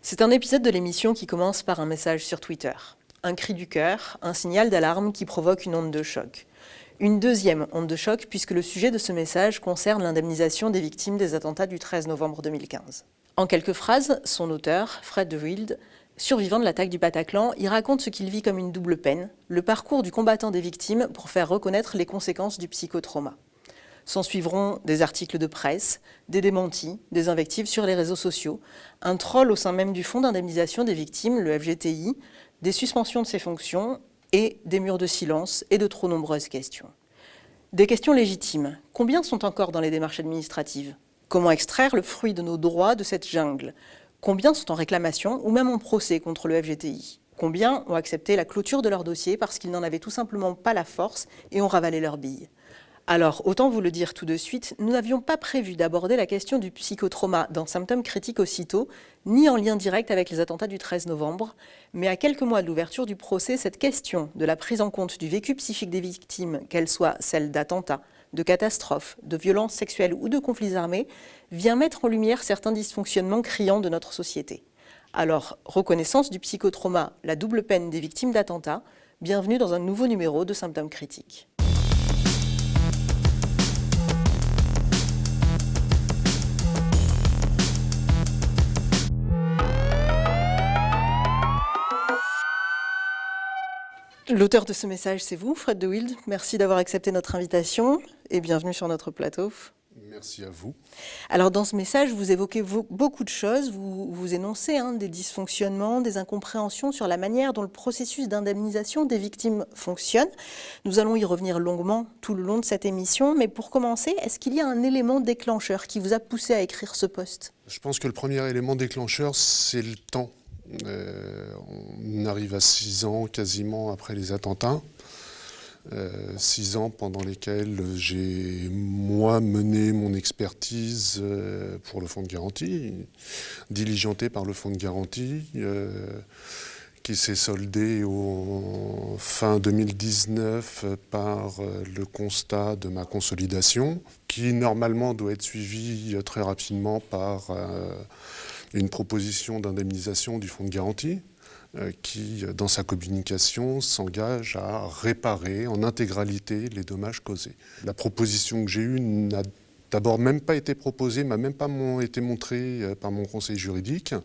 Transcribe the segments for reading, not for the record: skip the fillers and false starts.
C'est un épisode de l'émission qui commence par un message sur Twitter. Un cri du cœur, un signal d'alarme qui provoque une onde de choc. Une deuxième onde de choc puisque le sujet de ce message concerne l'indemnisation des victimes des attentats du 13 novembre 2015. En quelques phrases, son auteur, Fred De Wilde, survivant de l'attaque du Bataclan, y raconte ce qu'il vit comme une double peine, le parcours du combattant des victimes pour faire reconnaître les conséquences du psychotrauma. S'en suivront des articles de presse, des démentis, des invectives sur les réseaux sociaux, un troll au sein même du Fonds d'indemnisation des victimes, le FGTI, des suspensions de ses fonctions et des murs de silence et de trop nombreuses questions. Des questions légitimes. Combien sont encore dans les démarches administratives ? Comment extraire le fruit de nos droits de cette jungle ? Combien sont en réclamation ou même en procès contre le FGTI ? Combien ont accepté la clôture de leur dossier parce qu'ils n'en avaient tout simplement pas la force et ont ravalé leurs billes ? Alors, autant vous le dire tout de suite, nous n'avions pas prévu d'aborder la question du psychotrauma dans Symptômes critiques aussitôt, ni en lien direct avec les attentats du 13 novembre, mais à quelques mois de l'ouverture du procès, cette question de la prise en compte du vécu psychique des victimes, qu'elle soit celle d'attentats, de catastrophes, de violences sexuelles ou de conflits armés, vient mettre en lumière certains dysfonctionnements criants de notre société. Alors, reconnaissance du psychotrauma, la double peine des victimes d'attentats, bienvenue dans un nouveau numéro de Symptômes critiques. L'auteur de ce message, c'est vous, Fred De Wilde. Merci d'avoir accepté notre invitation et bienvenue sur notre plateau. Merci à vous. Alors dans ce message, vous évoquez beaucoup de choses, vous énoncez des dysfonctionnements, des incompréhensions sur la manière dont le processus d'indemnisation des victimes fonctionne. Nous allons y revenir longuement tout le long de cette émission, mais pour commencer, est-ce qu'il y a un élément déclencheur qui vous a poussé à écrire ce post ? Je pense que le premier élément déclencheur, c'est le temps. On arrive à 6 ans quasiment après les attentats. 6 ans pendant lesquels j'ai, moi, mené mon expertise pour le fonds de garantie, diligenté par le fonds de garantie, qui s'est soldé en fin 2019 par le constat de ma consolidation, qui normalement doit être suivi très rapidement par une proposition d'indemnisation du fonds de garantie, qui, dans sa communication, s'engage à réparer en intégralité les dommages causés. La proposition que j'ai eue n'a d'abord même pas été proposée, m'a même pas été montrée par mon conseil juridique,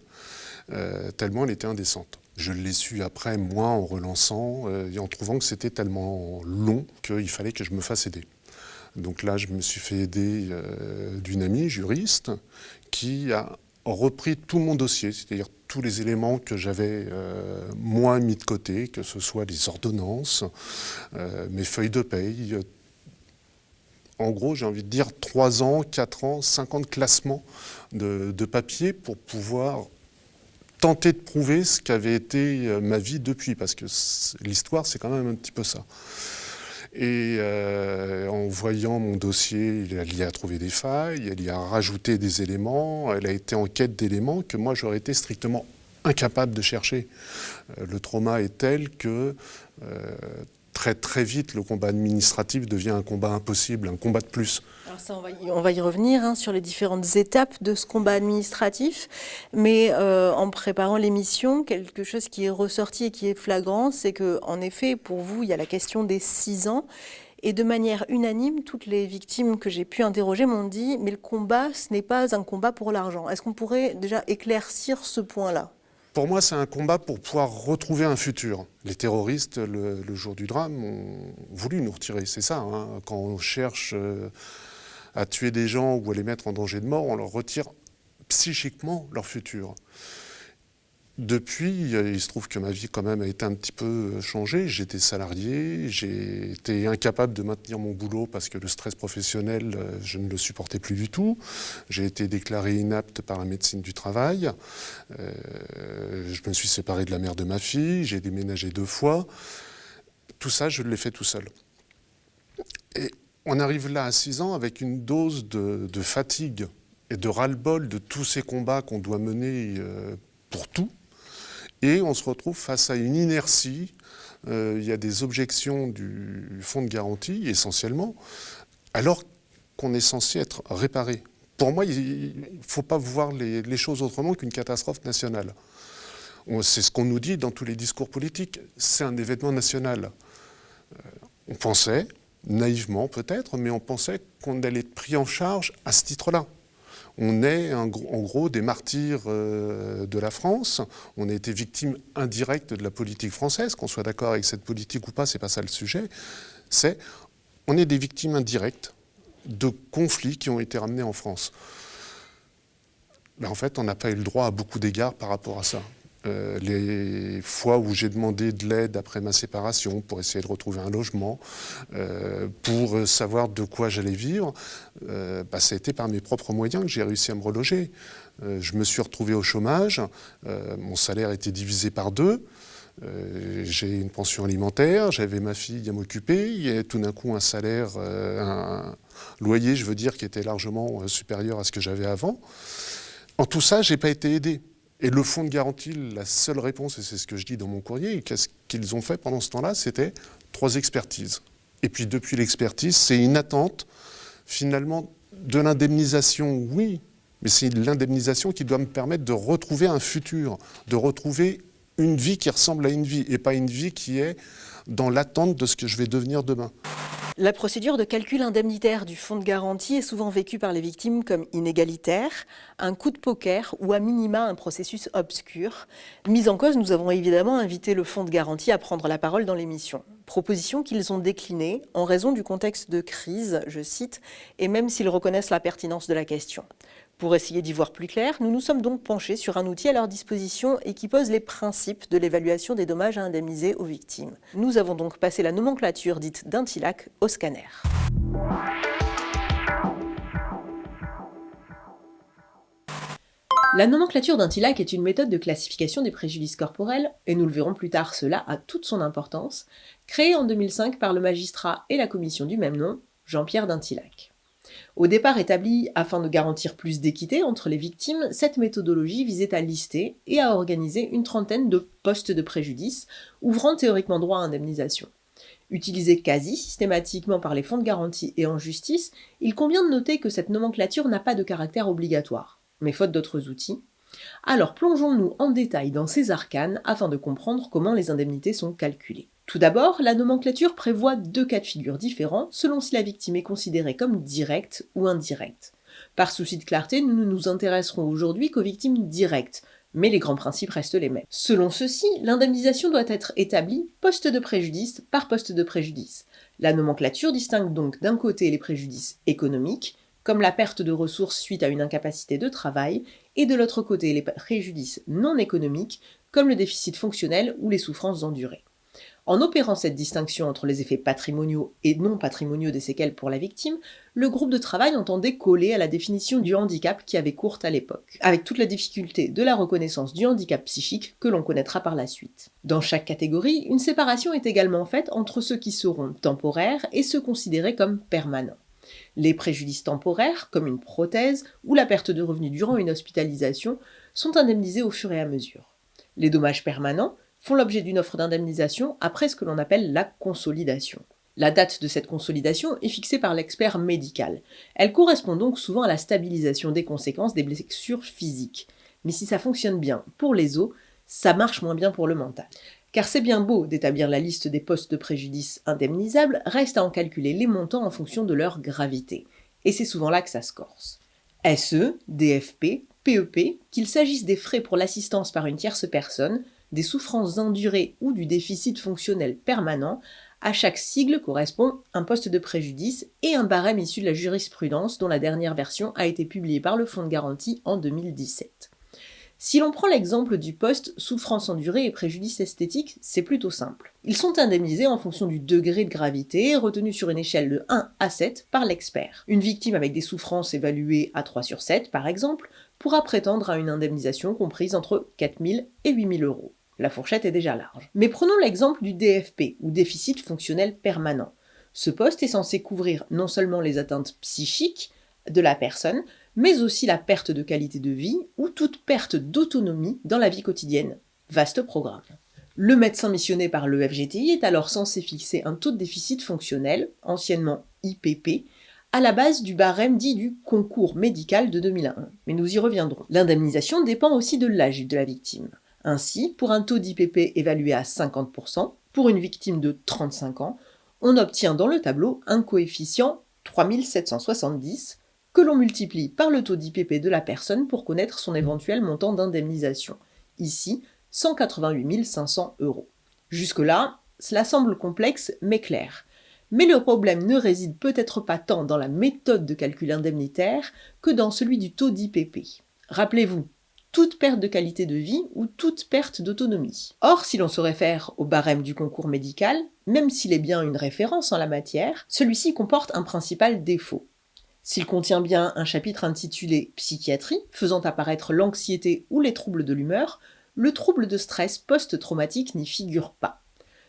tellement elle était indécente. Je l'ai su après, moi, en relançant et en trouvant que c'était tellement long qu'il fallait que je me fasse aider. Donc là, je me suis fait aider d'une amie juriste qui a repris tout mon dossier, c'est-à-dire tous les éléments que j'avais moi mis de côté, que ce soit les ordonnances, mes feuilles de paye. En gros, j'ai envie de dire 3 ans, 4 ans, 5 ans de classement de papier pour pouvoir tenter de prouver ce qu'avait été ma vie depuis, parce que l'histoire, c'est quand même un petit peu ça. Et en voyant mon dossier, elle y a trouvé des failles, elle y a rajouté des éléments, elle a été en quête d'éléments que moi j'aurais été strictement incapable de chercher. Le trauma est tel que très vite le combat administratif devient un combat impossible, un combat de plus. Alors ça, on va y revenir sur les différentes étapes de ce combat administratif, mais en préparant l'émission, quelque chose qui est ressorti et qui est flagrant, c'est qu'en effet, pour vous, il y a la question des 6 ans, et de manière unanime, toutes les victimes que j'ai pu interroger m'ont dit « mais le combat, ce n'est pas un combat pour l'argent ». Est-ce qu'on pourrait déjà éclaircir ce point-là ? Pour moi, c'est un combat pour pouvoir retrouver un futur. Les terroristes, le jour du drame, ont voulu nous retirer. C'est ça, quand on cherche à tuer des gens ou à les mettre en danger de mort, on leur retire psychiquement leur futur. Depuis, il se trouve que ma vie quand même a été un petit peu changée. J'étais salarié, j'ai été incapable de maintenir mon boulot parce que le stress professionnel, je ne le supportais plus du tout. J'ai été déclaré inapte par la médecine du travail. Je me suis séparé de la mère de ma fille, j'ai déménagé 2 fois. Tout ça, je l'ai fait tout seul. Et on arrive là à 6 ans avec une dose de fatigue et de ras-le-bol de tous ces combats qu'on doit mener pour tout. Et on se retrouve face à une inertie. Il y a des objections du fonds de garantie, essentiellement, alors qu'on est censé être réparé. pour moi, il ne faut pas voir les choses autrement qu'une catastrophe nationale. C'est ce qu'on nous dit dans tous les discours politiques. C'est un événement national. On pensait, naïvement peut-être, mais on pensait qu'on allait être pris en charge à ce titre-là. On est en gros des martyrs de la France. On a été victime indirecte de la politique française. Qu'on soit d'accord avec cette politique ou pas, c'est pas ça le sujet. On est des victimes indirectes de conflits qui ont été ramenés en France. En fait, on n'a pas eu le droit à beaucoup d'égards par rapport à ça. Les fois où j'ai demandé de l'aide après ma séparation pour essayer de retrouver un logement, pour savoir de quoi j'allais vivre, ça a été par mes propres moyens que j'ai réussi à me reloger. Je me suis retrouvé au chômage, mon salaire était divisé par 2, j'ai une pension alimentaire, j'avais ma fille à m'occuper, il y a tout d'un coup un salaire, un loyer, je veux dire, qui était largement supérieur à ce que j'avais avant. En tout ça, je n'ai pas été aidé. Et le fonds de garantie, la seule réponse, et c'est ce que je dis dans mon courrier, qu'est-ce qu'ils ont fait pendant ce temps-là, c'était 3 expertises. Et puis depuis l'expertise, c'est une attente, finalement, de l'indemnisation, oui, mais c'est l'indemnisation qui doit me permettre de retrouver un futur, de retrouver une vie qui ressemble à une vie, et pas une vie qui est dans l'attente de ce que je vais devenir demain. La procédure de calcul indemnitaire du fonds de garantie est souvent vécue par les victimes comme inégalitaire, un coup de poker ou à minima un processus obscur. Mis en cause, nous avons évidemment invité le fonds de garantie à prendre la parole dans l'émission. Proposition qu'ils ont déclinée en raison du contexte de crise, je cite, et même s'ils reconnaissent la pertinence de la question. Pour essayer d'y voir plus clair, nous nous sommes donc penchés sur un outil à leur disposition et qui pose les principes de l'évaluation des dommages à indemniser aux victimes. Nous avons donc passé la nomenclature dite d'Intillac au scanner. La nomenclature d'Intillac est une méthode de classification des préjudices corporels, et nous le verrons plus tard, cela a toute son importance, créée en 2005 par le magistrat et la commission du même nom, Jean-Pierre d'Intillac. Au départ établie afin de garantir plus d'équité entre les victimes, cette méthodologie visait à lister et à organiser une trentaine de postes de préjudice, ouvrant théoriquement droit à indemnisation. Utilisée quasi systématiquement par les fonds de garantie et en justice, il convient de noter que cette nomenclature n'a pas de caractère obligatoire, mais faute d'autres outils. Alors plongeons-nous en détail dans ces arcanes afin de comprendre comment les indemnités sont calculées. Tout d'abord, la nomenclature prévoit 2 cas de figure différents selon si la victime est considérée comme directe ou indirecte. Par souci de clarté, nous ne nous intéresserons aujourd'hui qu'aux victimes directes, mais les grands principes restent les mêmes. Selon ceux-ci, l'indemnisation doit être établie poste de préjudice par poste de préjudice. La nomenclature distingue donc d'un côté les préjudices économiques, comme la perte de ressources suite à une incapacité de travail, et de l'autre côté les préjudices non économiques, comme le déficit fonctionnel ou les souffrances endurées. En opérant cette distinction entre les effets patrimoniaux et non patrimoniaux des séquelles pour la victime, le groupe de travail entendait coller à la définition du handicap qui avait cours à l'époque, avec toute la difficulté de la reconnaissance du handicap psychique que l'on connaîtra par la suite. Dans chaque catégorie, une séparation est également faite entre ceux qui seront temporaires et ceux considérés comme permanents. Les préjudices temporaires, comme une prothèse ou la perte de revenus durant une hospitalisation, sont indemnisés au fur et à mesure. Les dommages permanents font l'objet d'une offre d'indemnisation après ce que l'on appelle la consolidation. La date de cette consolidation est fixée par l'expert médical. Elle correspond donc souvent à la stabilisation des conséquences des blessures physiques. Mais si ça fonctionne bien pour les os, ça marche moins bien pour le mental. Car c'est bien beau d'établir la liste des postes de préjudice indemnisables, reste à en calculer les montants en fonction de leur gravité. Et c'est souvent là que ça se corse. SE, DFP, PEP, qu'il s'agisse des frais pour l'assistance par une tierce personne, des souffrances endurées ou du déficit fonctionnel permanent, à chaque sigle correspond un poste de préjudice et un barème issu de la jurisprudence dont la dernière version a été publiée par le fonds de garantie en 2017. Si l'on prend l'exemple du poste souffrance endurée et préjudice esthétique, c'est plutôt simple. Ils sont indemnisés en fonction du degré de gravité, retenu sur une échelle de 1 à 7 par l'expert. Une victime avec des souffrances évaluées à 3 sur 7, par exemple, pourra prétendre à une indemnisation comprise entre 4 000 et 8 000 euros. La fourchette est déjà large. Mais prenons l'exemple du DFP, ou déficit fonctionnel permanent. Ce poste est censé couvrir non seulement les atteintes psychiques de la personne, mais aussi la perte de qualité de vie ou toute perte d'autonomie dans la vie quotidienne. Vaste programme. Le médecin missionné par le FGTI est alors censé fixer un taux de déficit fonctionnel, anciennement IPP, à la base du barème dit du concours médical de 2001. Mais nous y reviendrons. L'indemnisation dépend aussi de l'âge de la victime. Ainsi, pour un taux d'IPP évalué à 50%, pour une victime de 35 ans, on obtient dans le tableau un coefficient 3770 que l'on multiplie par le taux d'IPP de la personne pour connaître son éventuel montant d'indemnisation. Ici, 188 500 €. Jusque-là, cela semble complexe mais clair. Mais le problème ne réside peut-être pas tant dans la méthode de calcul indemnitaire que dans celui du taux d'IPP. Rappelez-vous, toute perte de qualité de vie ou toute perte d'autonomie. Or, si l'on se réfère au barème du concours médical, même s'il est bien une référence en la matière, celui-ci comporte un principal défaut. S'il contient bien un chapitre intitulé « Psychiatrie », faisant apparaître l'anxiété ou les troubles de l'humeur, le trouble de stress post-traumatique n'y figure pas.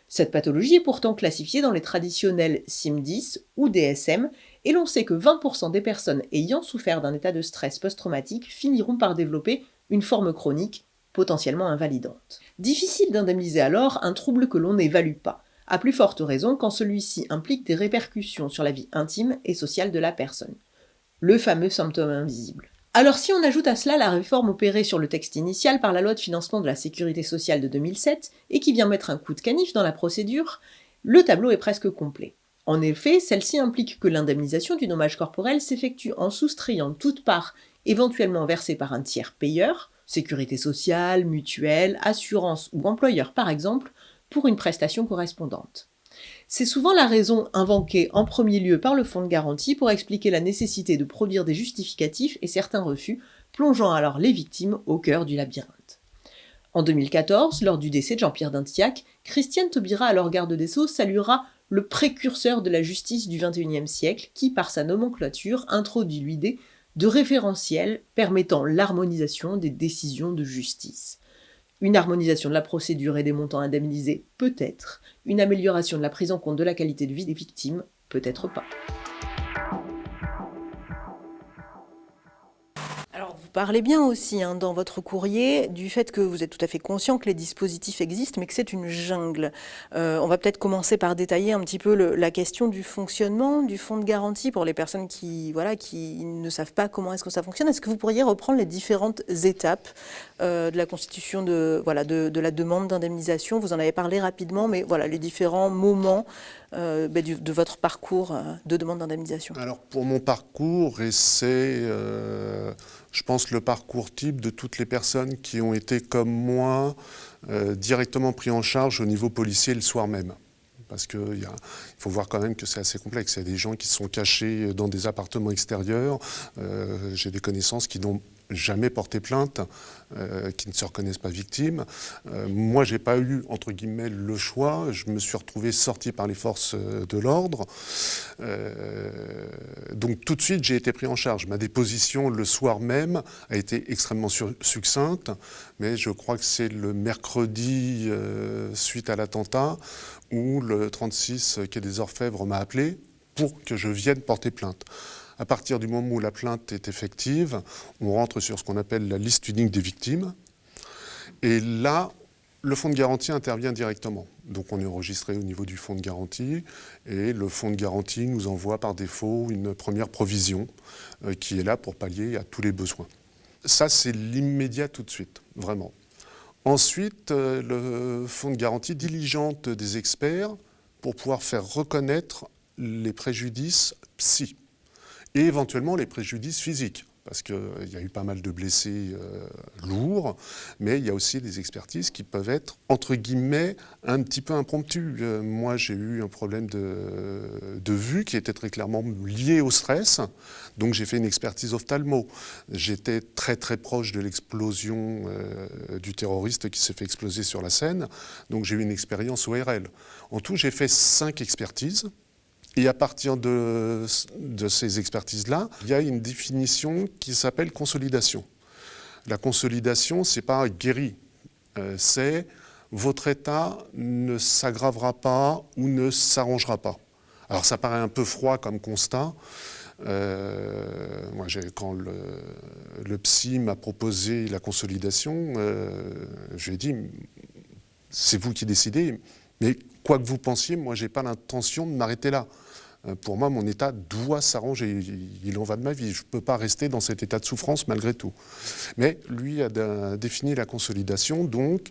Cette pathologie est pourtant classifiée dans les traditionnels CIM-10 ou DSM, et l'on sait que 20% des personnes ayant souffert d'un état de stress post-traumatique finiront par développer une forme chronique, potentiellement invalidante. Difficile d'indemniser alors un trouble que l'on n'évalue pas, à plus forte raison quand celui-ci implique des répercussions sur la vie intime et sociale de la personne. Le fameux symptôme invisible. Alors si on ajoute à cela la réforme opérée sur le texte initial par la loi de financement de la sécurité sociale de 2007 et qui vient mettre un coup de canif dans la procédure, le tableau est presque complet. En effet, celle-ci implique que l'indemnisation du dommage corporel s'effectue en soustrayant toute part éventuellement versée par un tiers payeur, sécurité sociale, mutuelle, assurance ou employeur par exemple, pour une prestation correspondante. C'est souvent la raison invoquée en premier lieu par le fonds de garantie pour expliquer la nécessité de produire des justificatifs et certains refus, plongeant alors les victimes au cœur du labyrinthe. En 2014, lors du décès de Jean-Pierre Dintillac, Christiane Taubira, alors garde des Sceaux, saluera le précurseur de la justice du XXIe siècle qui, par sa nomenclature, introduit l'idée de référentiel permettant l'harmonisation des décisions de justice. Une harmonisation de la procédure et des montants indemnisés, peut-être. Une amélioration de la prise en compte de la qualité de vie des victimes, peut-être pas. Alors, vous parlez bien aussi dans votre courrier du fait que vous êtes tout à fait conscient que les dispositifs existent, mais que c'est une jungle. On va peut-être commencer par détailler un petit peu la question du fonctionnement du fonds de garantie pour les personnes qui ne savent pas comment est-ce que ça fonctionne. Est-ce que vous pourriez reprendre les différentes étapes de la constitution de la demande d'indemnisation? Vous en avez parlé rapidement, mais voilà, les différents moments de votre parcours de demande d'indemnisation. Alors pour mon parcours, et c'est, je pense, le parcours type de toutes les personnes qui ont été comme moi directement pris en charge au niveau policier le soir même. Parce qu'il faut voir quand même que c'est assez complexe. Il y a des gens qui sont cachés dans des appartements extérieurs. J'ai des connaissances qui n'ont jamais porté plainte, qui ne se reconnaissent pas victimes. Moi, j'ai pas eu, entre guillemets, le choix. Je me suis retrouvé sorti par les forces de l'ordre. Donc tout de suite, j'ai été pris en charge. Ma déposition le soir même a été extrêmement succincte, mais je crois que c'est le mercredi suite à l'attentat où le 36 quai des Orfèvres m'a appelé pour que je vienne porter plainte. À partir du moment où la plainte est effective, on rentre sur ce qu'on appelle la liste unique des victimes. Et là, le fonds de garantie intervient directement. Donc on est enregistré au niveau du fonds de garantie et le fonds de garantie nous envoie par défaut une première provision qui est là pour pallier à tous les besoins. Ça, c'est l'immédiat tout de suite, vraiment. Ensuite, le fonds de garantie diligente des experts pour pouvoir faire reconnaître les préjudices psy et éventuellement les préjudices physiques. Parce qu'il y a eu pas mal de blessés lourds, mais il y a aussi des expertises qui peuvent être, entre guillemets, un petit peu impromptues. Moi, j'ai eu un problème de vue qui était très clairement lié au stress, donc j'ai fait une expertise ophtalmo. J'étais très très proche de l'explosion du terroriste qui s'est fait exploser sur la Seine, donc j'ai eu une expérience ORL. En tout, j'ai fait 5 expertises. Et à partir de ces expertises-là, il y a une définition qui s'appelle consolidation. La consolidation, ce n'est pas guéri, c'est votre état ne s'aggravera pas ou ne s'arrangera pas. Alors ça paraît un peu froid comme constat. Moi, quand le psy m'a proposé la consolidation, je lui ai dit, c'est vous qui décidez, mais quoi que vous pensiez, moi, je n'ai pas l'intention de m'arrêter là. Pour moi, mon état doit s'arranger. Il en va de ma vie. Je ne peux pas rester dans cet état de souffrance malgré tout. Mais lui a défini la consolidation, donc,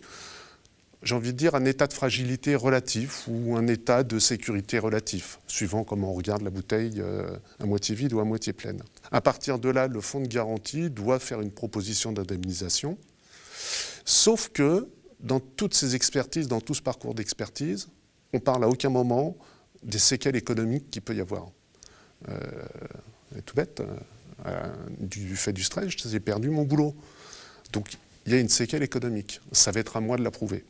j'ai envie de dire, un état de fragilité relatif ou un état de sécurité relatif, suivant comment on regarde la bouteille à moitié vide ou à moitié pleine. À partir de là, le fonds de garantie doit faire une proposition d'indemnisation, sauf que dans toutes ces expertises, dans tout ce parcours d'expertise, on parle à aucun moment des séquelles économiques qu'il peut y avoir. Tout bête, du fait du stress, j'ai perdu mon boulot. Donc il y a une séquelle économique. Ça va être à moi de la prouver.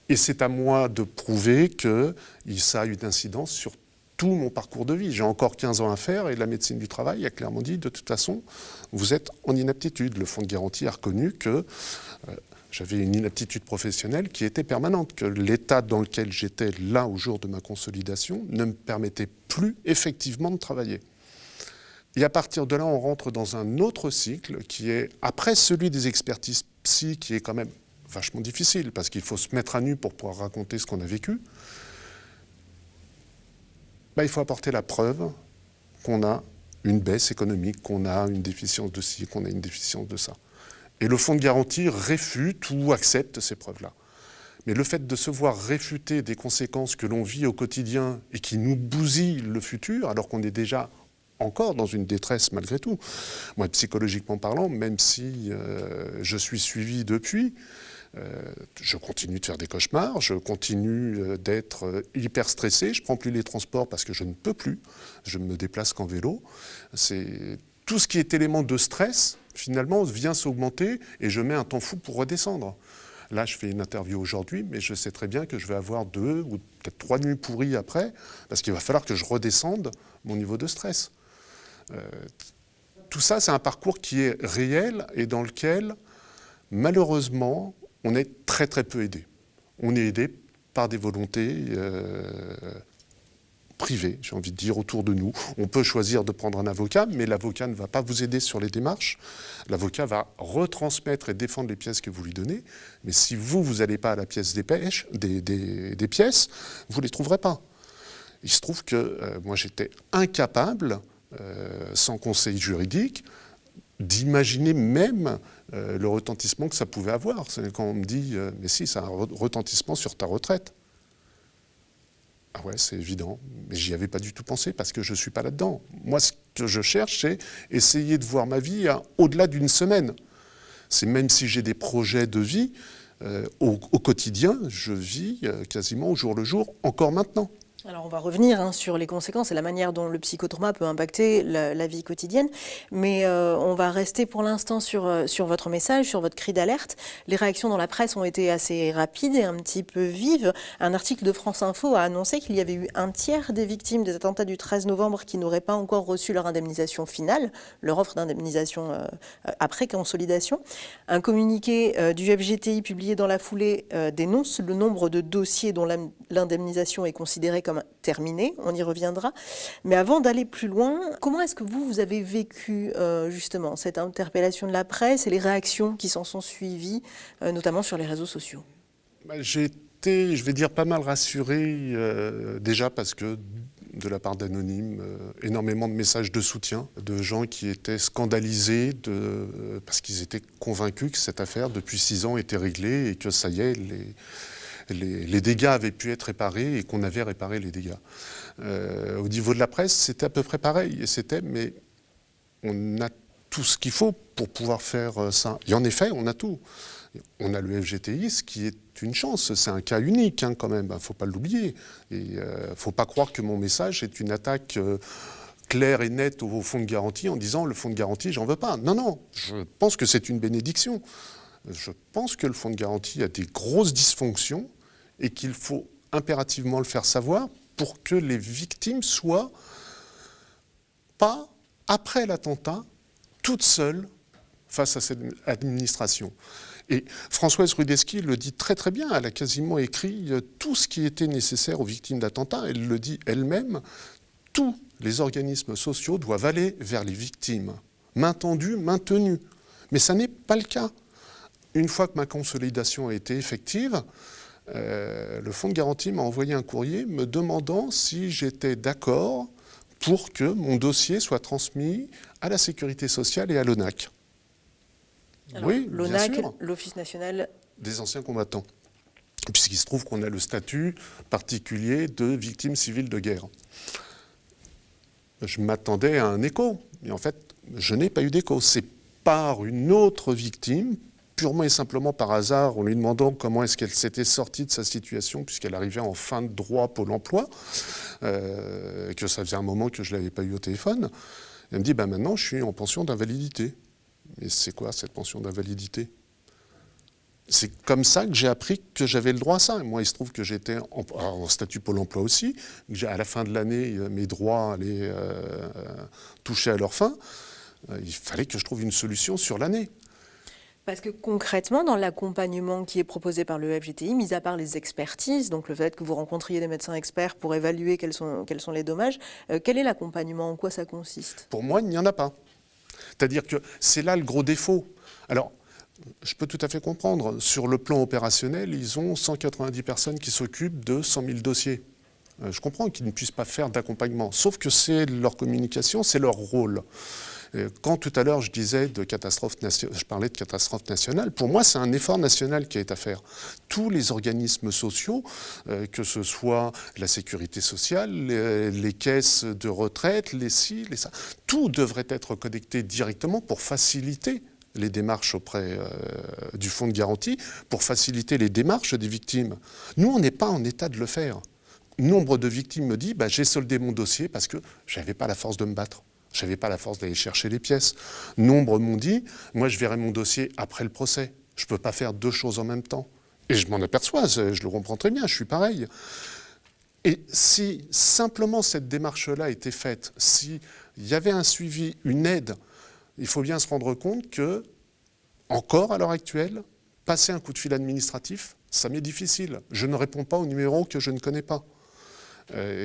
Et c'est à moi de prouver que ça a une incidence sur tout mon parcours de vie. J'ai encore 15 ans à faire et la médecine du travail a clairement dit, de toute façon, vous êtes en inaptitude. Le fonds de garantie a reconnu que j'avais une inaptitude professionnelle qui était permanente, que l'état dans lequel j'étais là au jour de ma consolidation ne me permettait plus effectivement de travailler. Et à partir de là, on rentre dans un autre cycle qui est, après celui des expertises psy, qui est quand même vachement difficile, parce qu'il faut se mettre à nu pour pouvoir raconter ce qu'on a vécu, il faut apporter la preuve qu'on a une baisse économique, qu'on a une déficience de ci, qu'on a une déficience de ça. Et le fonds de garantie réfute ou accepte ces preuves-là. Mais le fait de se voir réfuter des conséquences que l'on vit au quotidien et qui nous bousillent le futur, alors qu'on est déjà encore dans une détresse malgré tout. Moi, psychologiquement parlant, même si je suis suivi depuis, je continue de faire des cauchemars, je continue d'être hyper stressé, je ne prends plus les transports parce que je ne peux plus, je ne me déplace qu'en vélo. Tout ce qui est élément de stress, finalement, vient s'augmenter et je mets un temps fou pour redescendre. Là, je fais une interview aujourd'hui, mais je sais très bien que je vais avoir 2 ou peut-être 3 nuits pourries après, parce qu'il va falloir que je redescende mon niveau de stress. Tout ça, c'est un parcours qui est réel et dans lequel, malheureusement, on est très très peu aidé. On est aidé par des volontés privées, j'ai envie de dire, autour de nous. On peut choisir de prendre un avocat, mais l'avocat ne va pas vous aider sur les démarches. L'avocat va retransmettre et défendre les pièces que vous lui donnez, mais si vous n'allez pas à la pièce des pièces, vous ne les trouverez pas. Il se trouve que moi j'étais incapable, sans conseil juridique, d'imaginer même le retentissement que ça pouvait avoir. C'est quand on me dit « mais si, ça a un retentissement sur ta retraite ». Ah ouais, c'est évident, mais j'y avais pas du tout pensé parce que je suis pas là-dedans. Moi, ce que je cherche, c'est essayer de voir ma vie au-delà d'une semaine. C'est même si j'ai des projets de vie, au quotidien, je vis quasiment au jour le jour, encore maintenant. Alors on va revenir sur les conséquences et la manière dont le psychotrauma peut impacter la vie quotidienne, mais on va rester pour l'instant sur votre message, sur votre cri d'alerte. Les réactions dans la presse ont été assez rapides et un petit peu vives. Un article de France Info a annoncé qu'il y avait eu un tiers des victimes des attentats du 13 novembre qui n'auraient pas encore reçu leur indemnisation finale, leur offre d'indemnisation après consolidation. Un communiqué du FGTI publié dans la foulée dénonce le nombre de dossiers dont l'indemnisation est considérée comme terminé, on y reviendra. Mais avant d'aller plus loin, comment est-ce que vous avez vécu justement cette interpellation de la presse et les réactions qui s'en sont suivies, notamment sur les réseaux sociaux? J'ai été, je vais dire, pas mal rassuré, déjà parce que de la part d'anonymes, énormément de messages de soutien, de gens qui étaient scandalisés parce qu'ils étaient convaincus que cette affaire, depuis 6 ans, était réglée et que ça y est, les dégâts avaient pu être réparés et qu'on avait réparé les dégâts. Au niveau de la presse, c'était à peu près pareil. Mais on a tout ce qu'il faut pour pouvoir faire ça. Et en effet, on a tout. On a le FGTI, ce qui est une chance. C'est un cas unique quand même, il ne faut pas l'oublier. Il ne faut pas croire que mon message est une attaque claire et nette au fonds de garantie en disant « le fonds de garantie, j'en veux pas ». Non, non, je pense que c'est une bénédiction. Je pense que le fonds de garantie a des grosses dysfonctions et qu'il faut impérativement le faire savoir pour que les victimes soient pas, après l'attentat, toutes seules face à cette administration. Et Françoise Rudeski le dit très très bien, elle a quasiment écrit tout ce qui était nécessaire aux victimes d'attentats, elle le dit elle-même, tous les organismes sociaux doivent aller vers les victimes, main tendue, main tenue. Mais ça n'est pas le cas. Une fois que ma consolidation a été effective, le fonds de garantie m'a envoyé un courrier me demandant si j'étais d'accord pour que mon dossier soit transmis à la Sécurité sociale et à l'ONAC. Alors, Oui, bien l'ONAC, sûr. l'Office national Des anciens combattants. Puisqu'il se trouve qu'on a le statut particulier de victime civile de guerre. Je m'attendais à un écho, mais en fait, je n'ai pas eu d'écho. C'est par une autre victime, purement et simplement par hasard, en lui demandant comment est-ce qu'elle s'était sortie de sa situation, puisqu'elle arrivait en fin de droit Pôle emploi, que ça faisait un moment que je ne l'avais pas eu au téléphone. Elle me dit, maintenant, je suis en pension d'invalidité. Mais c'est quoi cette pension d'invalidité ? C'est comme ça que j'ai appris que j'avais le droit à ça. Et moi, il se trouve que j'étais en statut Pôle emploi aussi. À la fin de l'année, mes droits allaient toucher à leur fin. Il fallait que je trouve une solution sur l'année. Parce que concrètement, dans l'accompagnement qui est proposé par le FGTI, mis à part les expertises, donc le fait que vous rencontriez des médecins experts pour évaluer quels sont les dommages, quel est l'accompagnement ? En quoi ça consiste ? Pour moi, il n'y en a pas. C'est-à-dire que c'est là le gros défaut. Alors, je peux tout à fait comprendre. Sur le plan opérationnel, ils ont 190 personnes qui s'occupent de 100 000 dossiers. Je comprends qu'ils ne puissent pas faire d'accompagnement, sauf que c'est leur communication, c'est leur rôle. Quand tout à l'heure je parlais de catastrophe nationale, pour moi c'est un effort national qui est à faire. Tous les organismes sociaux, que ce soit la sécurité sociale, les caisses de retraite, les ci, les ça, tout devrait être connecté directement pour faciliter les démarches auprès du fonds de garantie, pour faciliter les démarches des victimes. Nous, on n'est pas en état de le faire. Nombre de victimes me disent j'ai soldé mon dossier parce que je n'avais pas la force de me battre. Je n'avais pas la force d'aller chercher les pièces. Nombre m'ont dit moi je verrai mon dossier après le procès. Je ne peux pas faire deux choses en même temps. Et je m'en aperçois, je le comprends très bien, je suis pareil. Et si simplement cette démarche-là était faite, s'il y avait un suivi, une aide, il faut bien se rendre compte que, encore à l'heure actuelle, passer un coup de fil administratif, ça m'est difficile. Je ne réponds pas au numéro que je ne connais pas.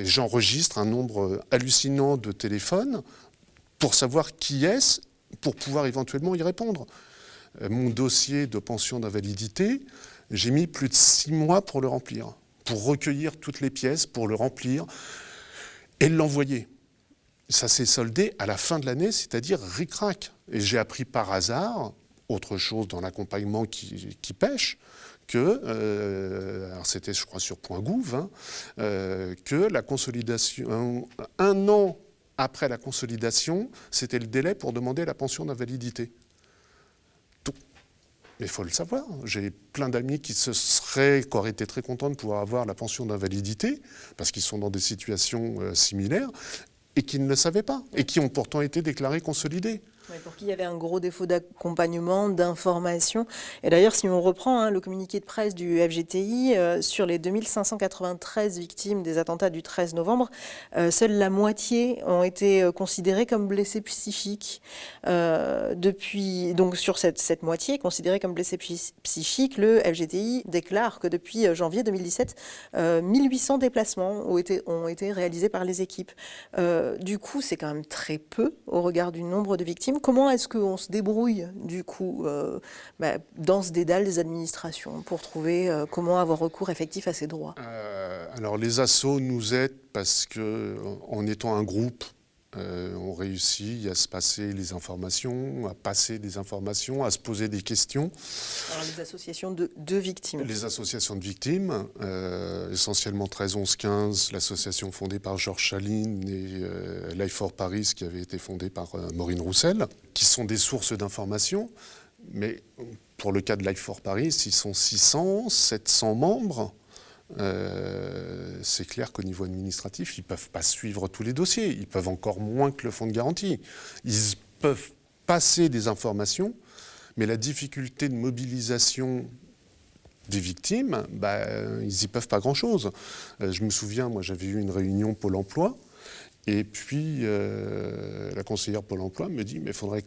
J'enregistre un nombre hallucinant de téléphones pour savoir qui est-ce, pour pouvoir éventuellement y répondre. Mon dossier de pension d'invalidité, j'ai mis plus de 6 mois pour le remplir, pour recueillir toutes les pièces, pour le remplir et l'envoyer. Ça s'est soldé à la fin de l'année, c'est-à-dire ric-rac. Et j'ai appris par hasard, autre chose dans l'accompagnement qui pêche, que, alors c'était je crois sur .gouv, que la consolidation, un an après la consolidation, c'était le délai pour demander la pension d'invalidité. Mais il faut le savoir, j'ai plein d'amis qui auraient été très contents de pouvoir avoir la pension d'invalidité, parce qu'ils sont dans des situations similaires, et qui ne le savaient pas, et qui ont pourtant été déclarés consolidés. Ouais, pour qui il y avait un gros défaut d'accompagnement, d'information. Et d'ailleurs, si on reprend le communiqué de presse du FGTI, sur les 2593 victimes des attentats du 13 novembre, seule la moitié ont été considérées comme blessés psychiques. Donc sur cette moitié considérée comme blessés psychiques, le FGTI déclare que depuis janvier 2017, 1800 déplacements ont été réalisés par les équipes. Du coup, c'est quand même très peu au regard du nombre de victimes. Comment est-ce qu'on se débrouille, du coup, dans ce dédale des administrations pour trouver comment avoir recours effectif à ces droits ? Alors, les assos nous aident parce qu'en étant un groupe, on réussit à se passer les informations, à passer des informations, à se poser des questions. Alors, les associations de victimes. Les associations de victimes, essentiellement 13-11-15, l'association fondée par Georges Chaline et Life for Paris, qui avait été fondée par Maureen Roussel, qui sont des sources d'informations. Mais pour le cas de Life for Paris, ils sont 600, 700 membres. C'est clair qu'au niveau administratif, ils ne peuvent pas suivre tous les dossiers. Ils peuvent encore moins que le fonds de garantie. Ils peuvent passer des informations, mais la difficulté de mobilisation des victimes, ils n'y peuvent pas grand-chose. Je me souviens, moi j'avais eu une réunion Pôle emploi, et puis la conseillère Pôle emploi me dit « mais il faudrait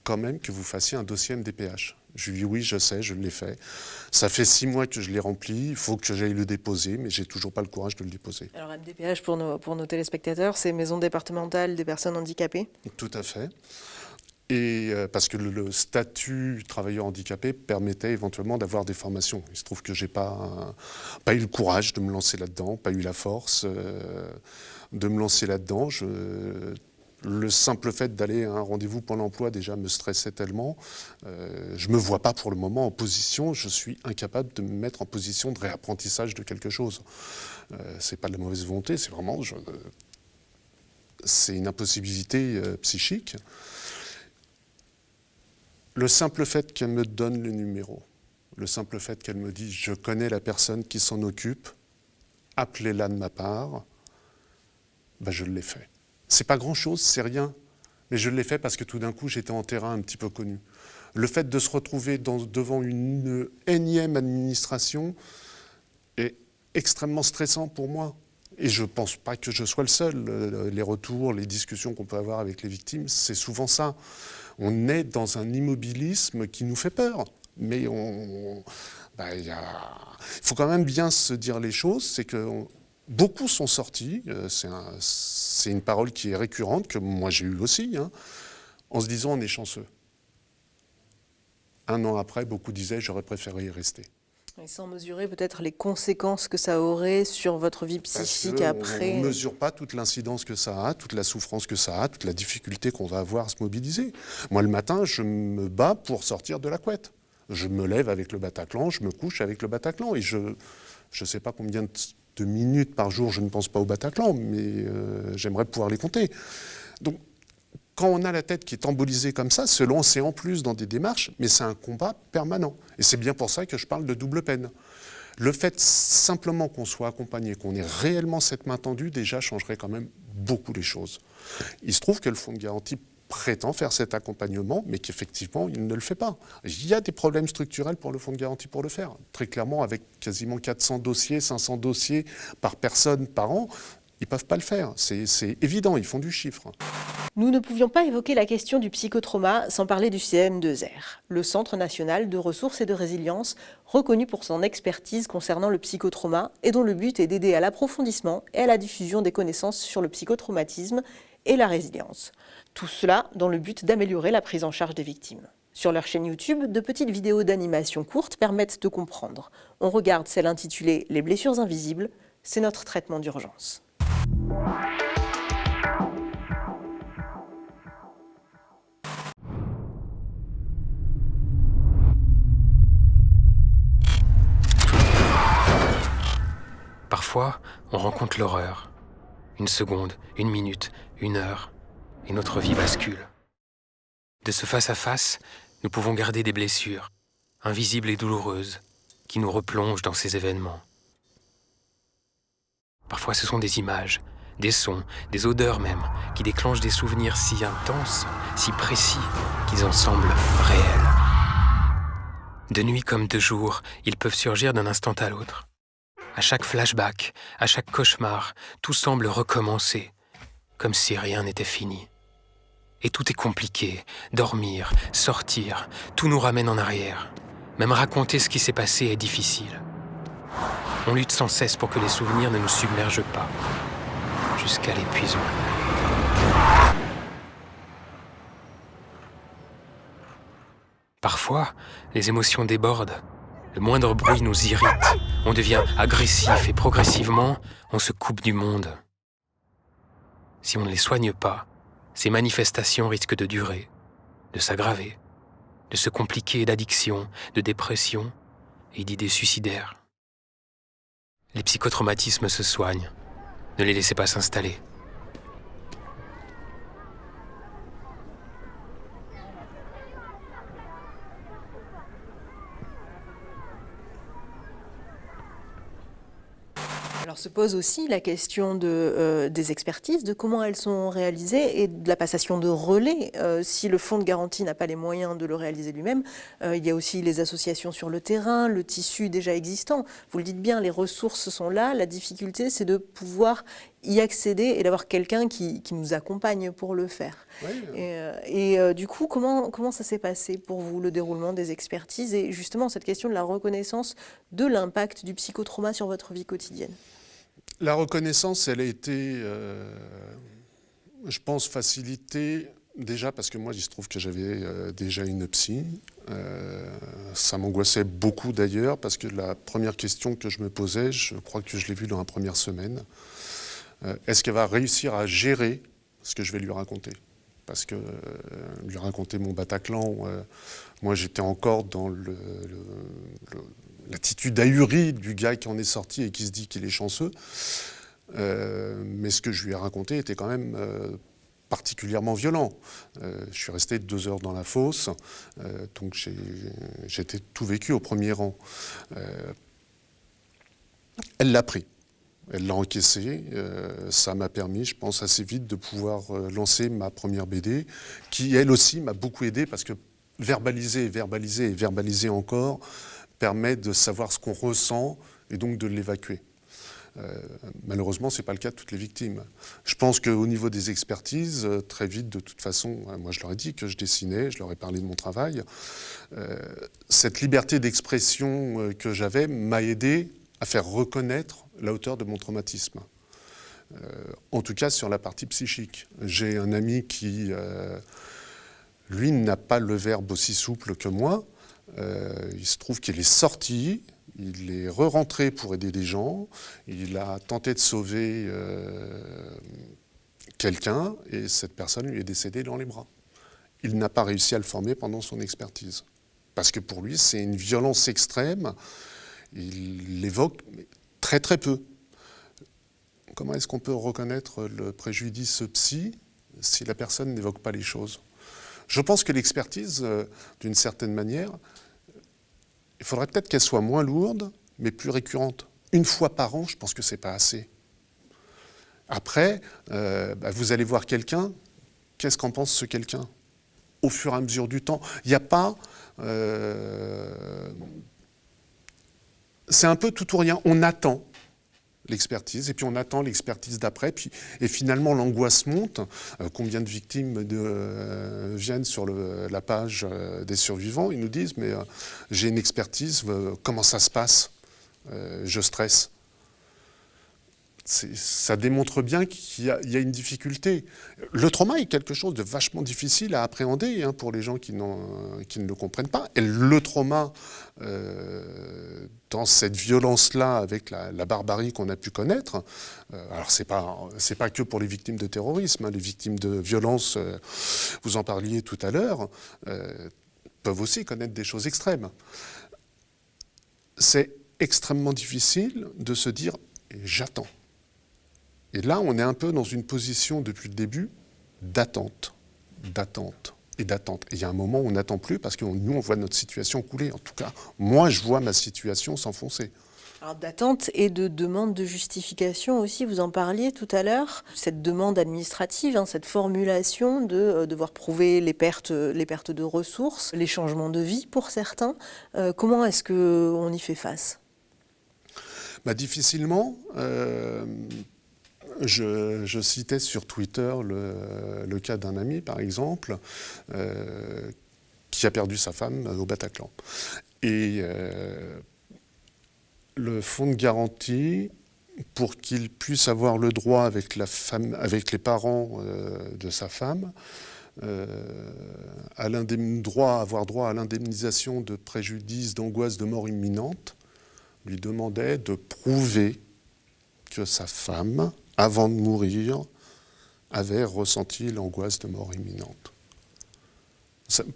quand même que vous fassiez un dossier MDPH ». Je lui dis oui, je sais, je l'ai fait. Ça fait 6 mois que je l'ai rempli, il faut que j'aille le déposer, mais j'ai toujours pas le courage de le déposer. Alors MDPH, pour nos téléspectateurs, c'est Maison départementale des personnes handicapées. Tout à fait. Et parce que le statut travailleur handicapé permettait éventuellement d'avoir des formations. Il se trouve que j'ai pas eu le courage de me lancer là-dedans, pas eu la force de me lancer là-dedans. Le simple fait d'aller à un rendez-vous pour l'emploi déjà me stressait tellement. Je ne me vois pas pour le moment en position, je suis incapable de me mettre en position de réapprentissage de quelque chose. Ce n'est pas de la mauvaise volonté, c'est vraiment... c'est une impossibilité psychique. Le simple fait qu'elle me donne le numéro, le simple fait qu'elle me dise « je connais la personne qui s'en occupe, appelez-la de ma part », ben je l'ai fait. C'est pas grand-chose, c'est rien, mais je l'ai fait parce que tout d'un coup, j'étais en terrain un petit peu connu. Le fait de se retrouver devant une énième administration est extrêmement stressant pour moi. Et je ne pense pas que je sois le seul. Les retours, les discussions qu'on peut avoir avec les victimes, c'est souvent ça. On est dans un immobilisme qui nous fait peur. Mais il faut quand même bien se dire les choses, c'est que beaucoup sont sortis, c'est une parole qui est récurrente, que moi j'ai eue aussi, en se disant on est chanceux. Un an après, beaucoup disaient j'aurais préféré y rester. Et sans mesurer peut-être les conséquences que ça aurait sur votre vie psychique après. On ne mesure pas toute l'incidence que ça a, toute la souffrance que ça a, toute la difficulté qu'on va avoir à se mobiliser. Moi, le matin, je me bats pour sortir de la couette. Je me lève avec le Bataclan, je me couche avec le Bataclan. Et je ne sais pas combien de minutes par jour je ne pense pas au Bataclan, mais j'aimerais pouvoir les compter. Donc, quand on a la tête qui est embolisée comme ça, se lancer en plus dans des démarches, mais c'est un combat permanent. Et c'est bien pour ça que je parle de double peine. Le fait simplement qu'on soit accompagné, qu'on ait réellement cette main tendue, déjà changerait quand même beaucoup les choses. Il se trouve que le fonds de garantie prétend faire cet accompagnement, mais qu'effectivement, il ne le fait pas. Il y a des problèmes structurels pour le fonds de garantie pour le faire. Très clairement, avec quasiment 400 dossiers, 500 dossiers par personne par an, ils ne peuvent pas le faire. C'est évident, ils font du chiffre. Nous ne pouvions pas évoquer la question du psychotrauma sans parler du CN2R, le Centre national de ressources et de résilience, reconnu pour son expertise concernant le psychotrauma et dont le but est d'aider à l'approfondissement et à la diffusion des connaissances sur le psychotraumatisme et la résilience. Tout cela dans le but d'améliorer la prise en charge des victimes. Sur leur chaîne YouTube, de petites vidéos d'animation courtes permettent de comprendre. On regarde celle intitulée « Les blessures invisibles », c'est notre traitement d'urgence. Parfois, on rencontre l'horreur. Une seconde, une minute, une heure, et notre vie bascule. De ce face-à-face, nous pouvons garder des blessures, invisibles et douloureuses, qui nous replongent dans ces événements. Parfois, ce sont des images, des sons, des odeurs même, qui déclenchent des souvenirs si intenses, si précis, qu'ils en semblent réels. De nuit comme de jour, ils peuvent surgir d'un instant à l'autre. À chaque flashback, à chaque cauchemar, tout semble recommencer, comme si rien n'était fini. Et tout est compliqué, dormir, sortir, tout nous ramène en arrière. Même raconter ce qui s'est passé est difficile. On lutte sans cesse pour que les souvenirs ne nous submergent pas, jusqu'à l'épuisement. Parfois, les émotions débordent. Le moindre bruit nous irrite, on devient agressif et progressivement, on se coupe du monde. Si on ne les soigne pas, ces manifestations risquent de durer, de s'aggraver, de se compliquer d'addiction, de dépression et d'idées suicidaires. Les psychotraumatismes se soignent, ne les laissez pas s'installer. Alors se pose aussi la question des expertises, de comment elles sont réalisées et de la passation de relais. Si le fonds de garantie n'a pas les moyens de le réaliser lui-même, il y a aussi les associations sur le terrain, le tissu déjà existant. Vous le dites bien, les ressources sont là. La difficulté, c'est de pouvoir y accéder et d'avoir quelqu'un qui nous accompagne pour le faire. Oui. Du coup, comment ça s'est passé pour vous, le déroulement des expertises et justement cette question de la reconnaissance de l'impact du psychotrauma sur votre vie quotidienne? La reconnaissance, elle a été, je pense, facilitée Déjà parce que moi, il se trouve que j'avais déjà une psy. Ça m'angoissait beaucoup d'ailleurs, parce que la première question que je me posais, je crois que je l'ai vue dans la première semaine, est-ce qu'elle va réussir à gérer ce que je vais lui raconter ? Parce que lui raconter mon Bataclan, moi j'étais encore dans l'attitude ahurie du gars qui en est sorti et qui se dit qu'il est chanceux. Mais ce que je lui ai raconté était quand même particulièrement violent. Je suis resté 2 heures dans la fosse, donc j'ai tout vécu au premier rang. Elle l'a pris, elle l'a encaissé. Ça m'a permis, je pense, assez vite de pouvoir lancer ma première BD, qui elle aussi m'a beaucoup aidé, parce que verbaliser, verbaliser et verbaliser encore permet de savoir ce qu'on ressent et donc de l'évacuer. Malheureusement, ce n'est pas le cas de toutes les victimes. Je pense qu'au niveau des expertises, très vite, de toute façon, moi je leur ai dit que je dessinais, je leur ai parlé de mon travail. Cette liberté d'expression que j'avais m'a aidé à faire reconnaître la hauteur de mon traumatisme. En tout cas, sur la partie psychique. J'ai un ami qui, lui, n'a pas le verbe aussi souple que moi. Il se trouve qu'il est sorti. Il est re-rentré pour aider des gens, il a tenté de sauver quelqu'un, et cette personne lui est décédée dans les bras. Il n'a pas réussi à le former pendant son expertise. Parce que pour lui, c'est une violence extrême, il l'évoque très très peu. Comment est-ce qu'on peut reconnaître le préjudice psy si la personne n'évoque pas les choses ? Je pense que l'expertise, d'une certaine manière, il faudrait peut-être qu'elle soit moins lourde, mais plus récurrente. 1 fois par an, je pense que ce n'est pas assez. Après, vous allez voir quelqu'un, qu'est-ce qu'en pense ce quelqu'un ? Au fur et à mesure du temps. Il n'y a pas... c'est un peu tout ou rien. On attend l'expertise, et puis on attend l'expertise d'après, et finalement l'angoisse monte. Combien de victimes viennent sur la page des survivants, ils nous disent, mais j'ai une expertise, comment ça se passe ? Je stresse. Ça démontre bien qu'il y a une difficulté. Le trauma est quelque chose de vachement difficile à appréhender pour les gens qui ne le comprennent pas. Et le trauma, dans cette violence-là, avec la barbarie qu'on a pu connaître, alors c'est pas que pour les victimes de terrorisme, les victimes de violence, vous en parliez tout à l'heure, peuvent aussi connaître des choses extrêmes. C'est extrêmement difficile de se dire « j'attends ». Et là, on est un peu dans une position, depuis le début, d'attente. Et il y a un moment où on n'attend plus, parce que nous, on voit notre situation couler. En tout cas, moi, je vois ma situation s'enfoncer. Alors, d'attente et de demande de justification aussi, vous en parliez tout à l'heure. Cette demande administrative, cette formulation de devoir prouver les pertes de ressources, les changements de vie pour certains. Comment est-ce qu'on y fait face ? Difficilement. Je citais sur Twitter le cas d'un ami, par exemple, qui a perdu sa femme au Bataclan. Et le fonds de garantie, pour qu'il puisse avoir le droit avec les parents de sa femme, avoir droit à l'indemnisation de préjudice, d'angoisse, de mort imminente, lui demandait de prouver que sa femme, avant de mourir, avait ressenti l'angoisse de mort imminente.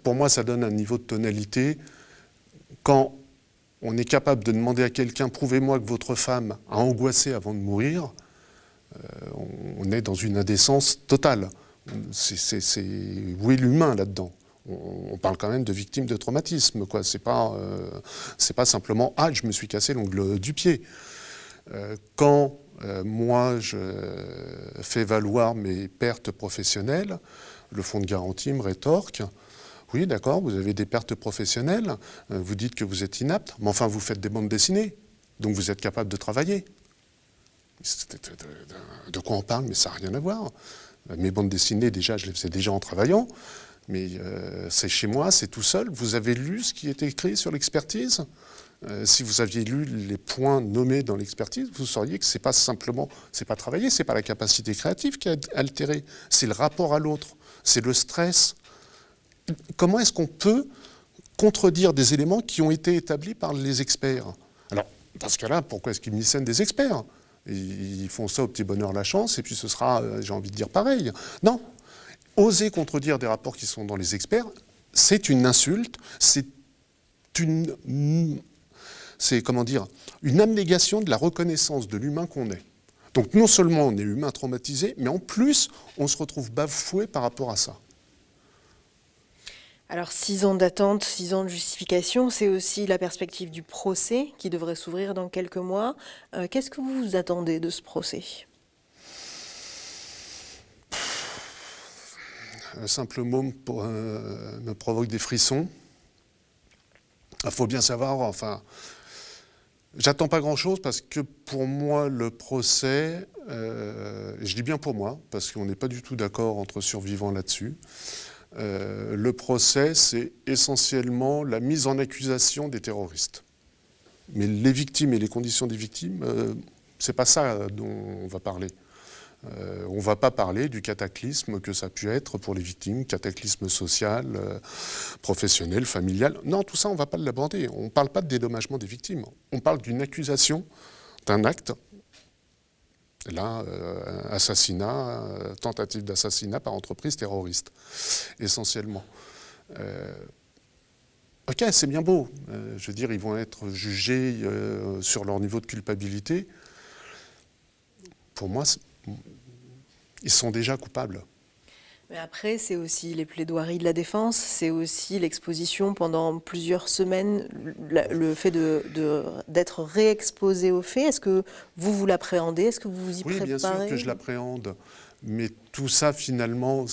Pour moi, ça donne un niveau de tonalité. Quand on est capable de demander à quelqu'un « prouvez-moi que votre femme a angoissé avant de mourir », on est dans une indécence totale. Où est l'humain là-dedans ? On parle quand même de victimes de traumatisme, quoi. C'est pas simplement « ah, je me suis cassé l'ongle du pied ». Quand moi, je fais valoir mes pertes professionnelles, le fonds de garantie me rétorque « oui, d'accord, vous avez des pertes professionnelles, vous dites que vous êtes inapte, mais enfin, vous faites des bandes dessinées, donc vous êtes capable de travailler. » De quoi on parle? Mais ça n'a rien à voir. Mes bandes dessinées, déjà, je les faisais déjà en travaillant, mais c'est chez moi, c'est tout seul. Vous avez lu ce qui est écrit sur l'expertise ? Si vous aviez lu les points nommés dans l'expertise, vous sauriez que c'est pas travailler, c'est pas la capacité créative qui est altérée, c'est le rapport à l'autre. c'est le stress. Comment est-ce qu'on peut contredire des éléments qui ont été établis par les experts? Alors, dans ce cas-là, pourquoi est-ce qu'ils missionnent des experts? Ils font ça au petit bonheur la chance, et puis ce sera, j'ai envie de dire, pareil. Non. Oser contredire des rapports qui sont dans les experts, c'est une insulte, c'est comment dire, une abnégation de la reconnaissance de l'humain qu'on est. Donc non seulement on est humain traumatisé, mais en plus, on se retrouve bafoué par rapport à ça. Alors 6 ans d'attente, 6 ans de justification, c'est aussi la perspective du procès qui devrait s'ouvrir dans quelques mois. Qu'est-ce que vous attendez de ce procès? Un simple mot me provoque des frissons. Il faut bien savoir, enfin, j'attends pas grand-chose parce que pour moi, le procès, je dis bien pour moi, parce qu'on n'est pas du tout d'accord entre survivants là-dessus, le procès, c'est essentiellement la mise en accusation des terroristes. Mais les victimes et les conditions des victimes, c'est pas ça dont on va parler. On ne va pas parler du cataclysme que ça a pu être pour les victimes, cataclysme social, professionnel, familial. Non, tout ça, on ne va pas l'aborder. On ne parle pas de dédommagement des victimes. On parle d'une accusation d'un acte. Là, assassinat, tentative d'assassinat par entreprise terroriste, essentiellement. Ok, c'est bien beau. Je veux dire, ils vont être jugés sur leur niveau de culpabilité. Pour moi, ils sont déjà coupables. Mais après, c'est aussi les plaidoiries de la défense, c'est aussi l'exposition pendant plusieurs semaines, le fait d'être réexposé aux faits. Est-ce que vous l'appréhendez? Est-ce que vous vous y préparez? Oui, bien sûr que je l'appréhende. Mais tout ça, finalement,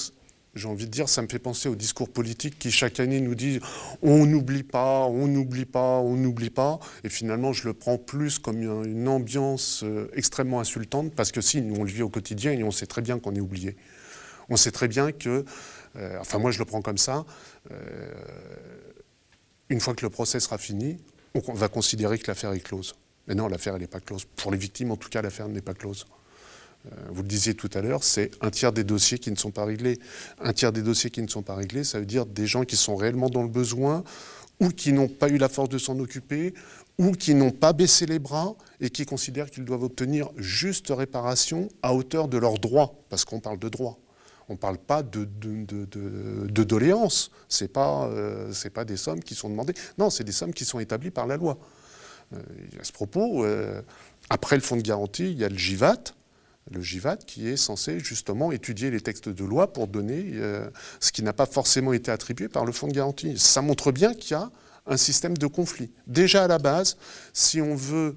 j'ai envie de dire, ça me fait penser aux discours politiques qui, chaque année, nous disent « on n'oublie pas, on n'oublie pas, on n'oublie pas ». Et finalement, je le prends plus comme une ambiance extrêmement insultante, parce que si, nous, on le vit au quotidien et on sait très bien qu'on est oublié. On sait très bien que, enfin moi je le prends comme ça, une fois que le procès sera fini, on va considérer que l'affaire est close. Mais non, l'affaire elle n'est pas close. Pour les victimes, en tout cas, l'affaire n'est pas close. Vous le disiez tout à l'heure, c'est un tiers des dossiers qui ne sont pas réglés. Un tiers des dossiers qui ne sont pas réglés, ça veut dire des gens qui sont réellement dans le besoin, ou qui n'ont pas eu la force de s'en occuper, ou qui n'ont pas baissé les bras et qui considèrent qu'ils doivent obtenir juste réparation à hauteur de leurs droits, parce qu'on parle de droits. On ne parle pas de doléances. Ce n'est pas des sommes qui sont demandées. Non, c'est des sommes qui sont établies par la loi. À ce propos, après le fonds de garantie, il y a le GIVAT qui est censé justement étudier les textes de loi pour donner ce qui n'a pas forcément été attribué par le fonds de garantie. Ça montre bien qu'il y a un système de conflit. Déjà à la base, si on veut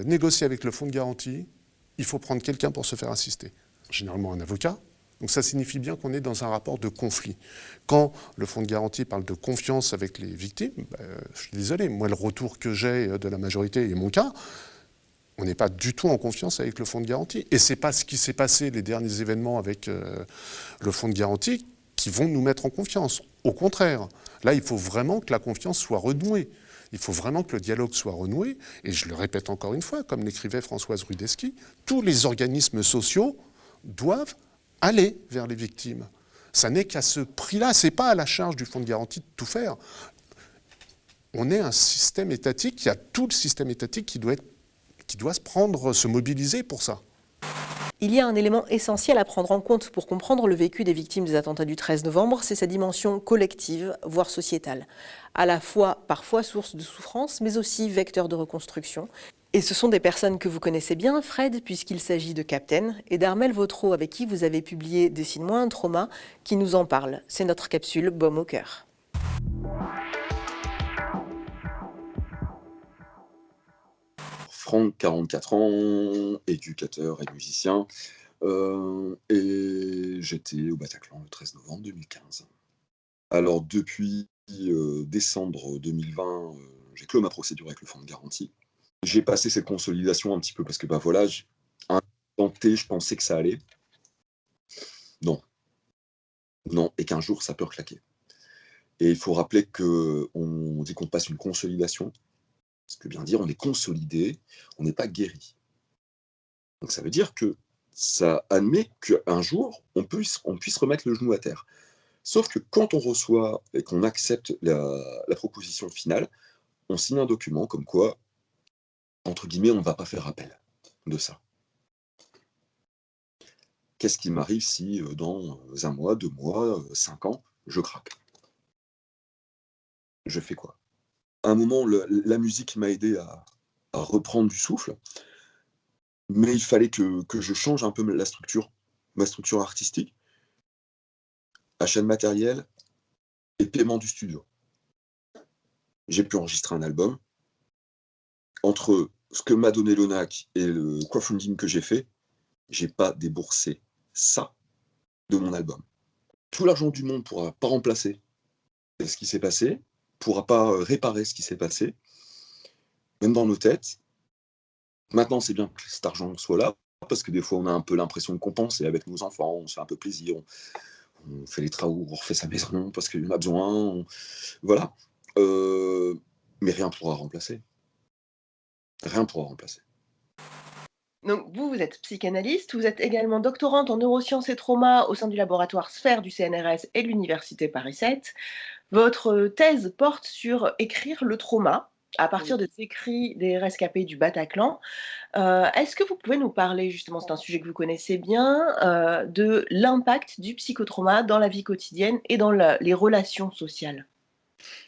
négocier avec le fonds de garantie, il faut prendre quelqu'un pour se faire assister. Généralement un avocat. Donc ça signifie bien qu'on est dans un rapport de conflit. Quand le fonds de garantie parle de confiance avec les victimes, je suis désolé, moi le retour que j'ai de la majorité et mon cas, on n'est pas du tout en confiance avec le fonds de garantie. Et ce n'est pas ce qui s'est passé, les derniers événements avec le fonds de garantie, qui vont nous mettre en confiance. Au contraire, là il faut vraiment que la confiance soit renouée. Il faut vraiment que le dialogue soit renoué. Et je le répète encore une fois, comme l'écrivait Françoise Rudeski, tous les organismes sociaux doivent aller vers les victimes. Ça n'est qu'à ce prix-là, ce n'est pas à la charge du fonds de garantie de tout faire. On est un système étatique, il y a tout le système étatique qui doit se mobiliser pour ça. Il y a un élément essentiel à prendre en compte pour comprendre le vécu des victimes des attentats du 13 novembre, c'est sa dimension collective, voire sociétale. À la fois, parfois, source de souffrance, mais aussi vecteur de reconstruction. Et ce sont des personnes que vous connaissez bien, Fred, puisqu'il s'agit de Captain, et d'Armel Vautreau, avec qui vous avez publié Dessine-moi un trauma, qui nous en parle. C'est notre capsule Baume au cœur. Franck, 44 ans, éducateur et musicien, et j'étais au Bataclan le 13 novembre 2015. Alors depuis décembre 2020, j'ai clos ma procédure avec le fonds de garantie. J'ai passé cette consolidation un petit peu parce que voilà, à un instant T, je pensais que ça allait. Non, et qu'un jour ça peut reclaquer. Et il faut rappeler qu'on dit qu'on passe une consolidation. Ce que veut bien dire, on est consolidé, on n'est pas guéri. Donc ça veut dire que ça admet qu'un jour, on puisse remettre le genou à terre. Sauf que quand on reçoit et qu'on accepte la proposition finale, on signe un document comme quoi, entre guillemets, on ne va pas faire appel de ça. Qu'est-ce qui m'arrive si dans 1 mois, 2 mois, 5 ans, je craque? Je fais quoi? À un moment, la musique m'a aidé à reprendre du souffle, mais il fallait que je change un peu ma structure artistique, achat de matériel et paiement du studio. J'ai pu enregistrer un album. Entre ce que m'a donné l'ONAC et le crowdfunding que j'ai fait, j'ai pas déboursé ça de mon album. Tout l'argent du monde pourra pas remplacer ce qui s'est passé, pourra pas réparer ce qui s'est passé, même dans nos têtes. Maintenant, c'est bien que cet argent soit là, parce que des fois, on a un peu l'impression de compenser avec nos enfants, on se fait un peu plaisir, on fait les travaux, on refait sa maison parce qu'il y en a besoin, voilà. Mais rien pourra remplacer. Rien pourra remplacer. Donc vous êtes psychanalyste, vous êtes également doctorante en neurosciences et trauma au sein du laboratoire Sphère du CNRS et de l'Université Paris 7. Votre thèse porte sur écrire le trauma à partir des écrits des rescapés du Bataclan. Est-ce que vous pouvez nous parler, justement, c'est un sujet que vous connaissez bien, de l'impact du psychotrauma dans la vie quotidienne et dans les relations sociales?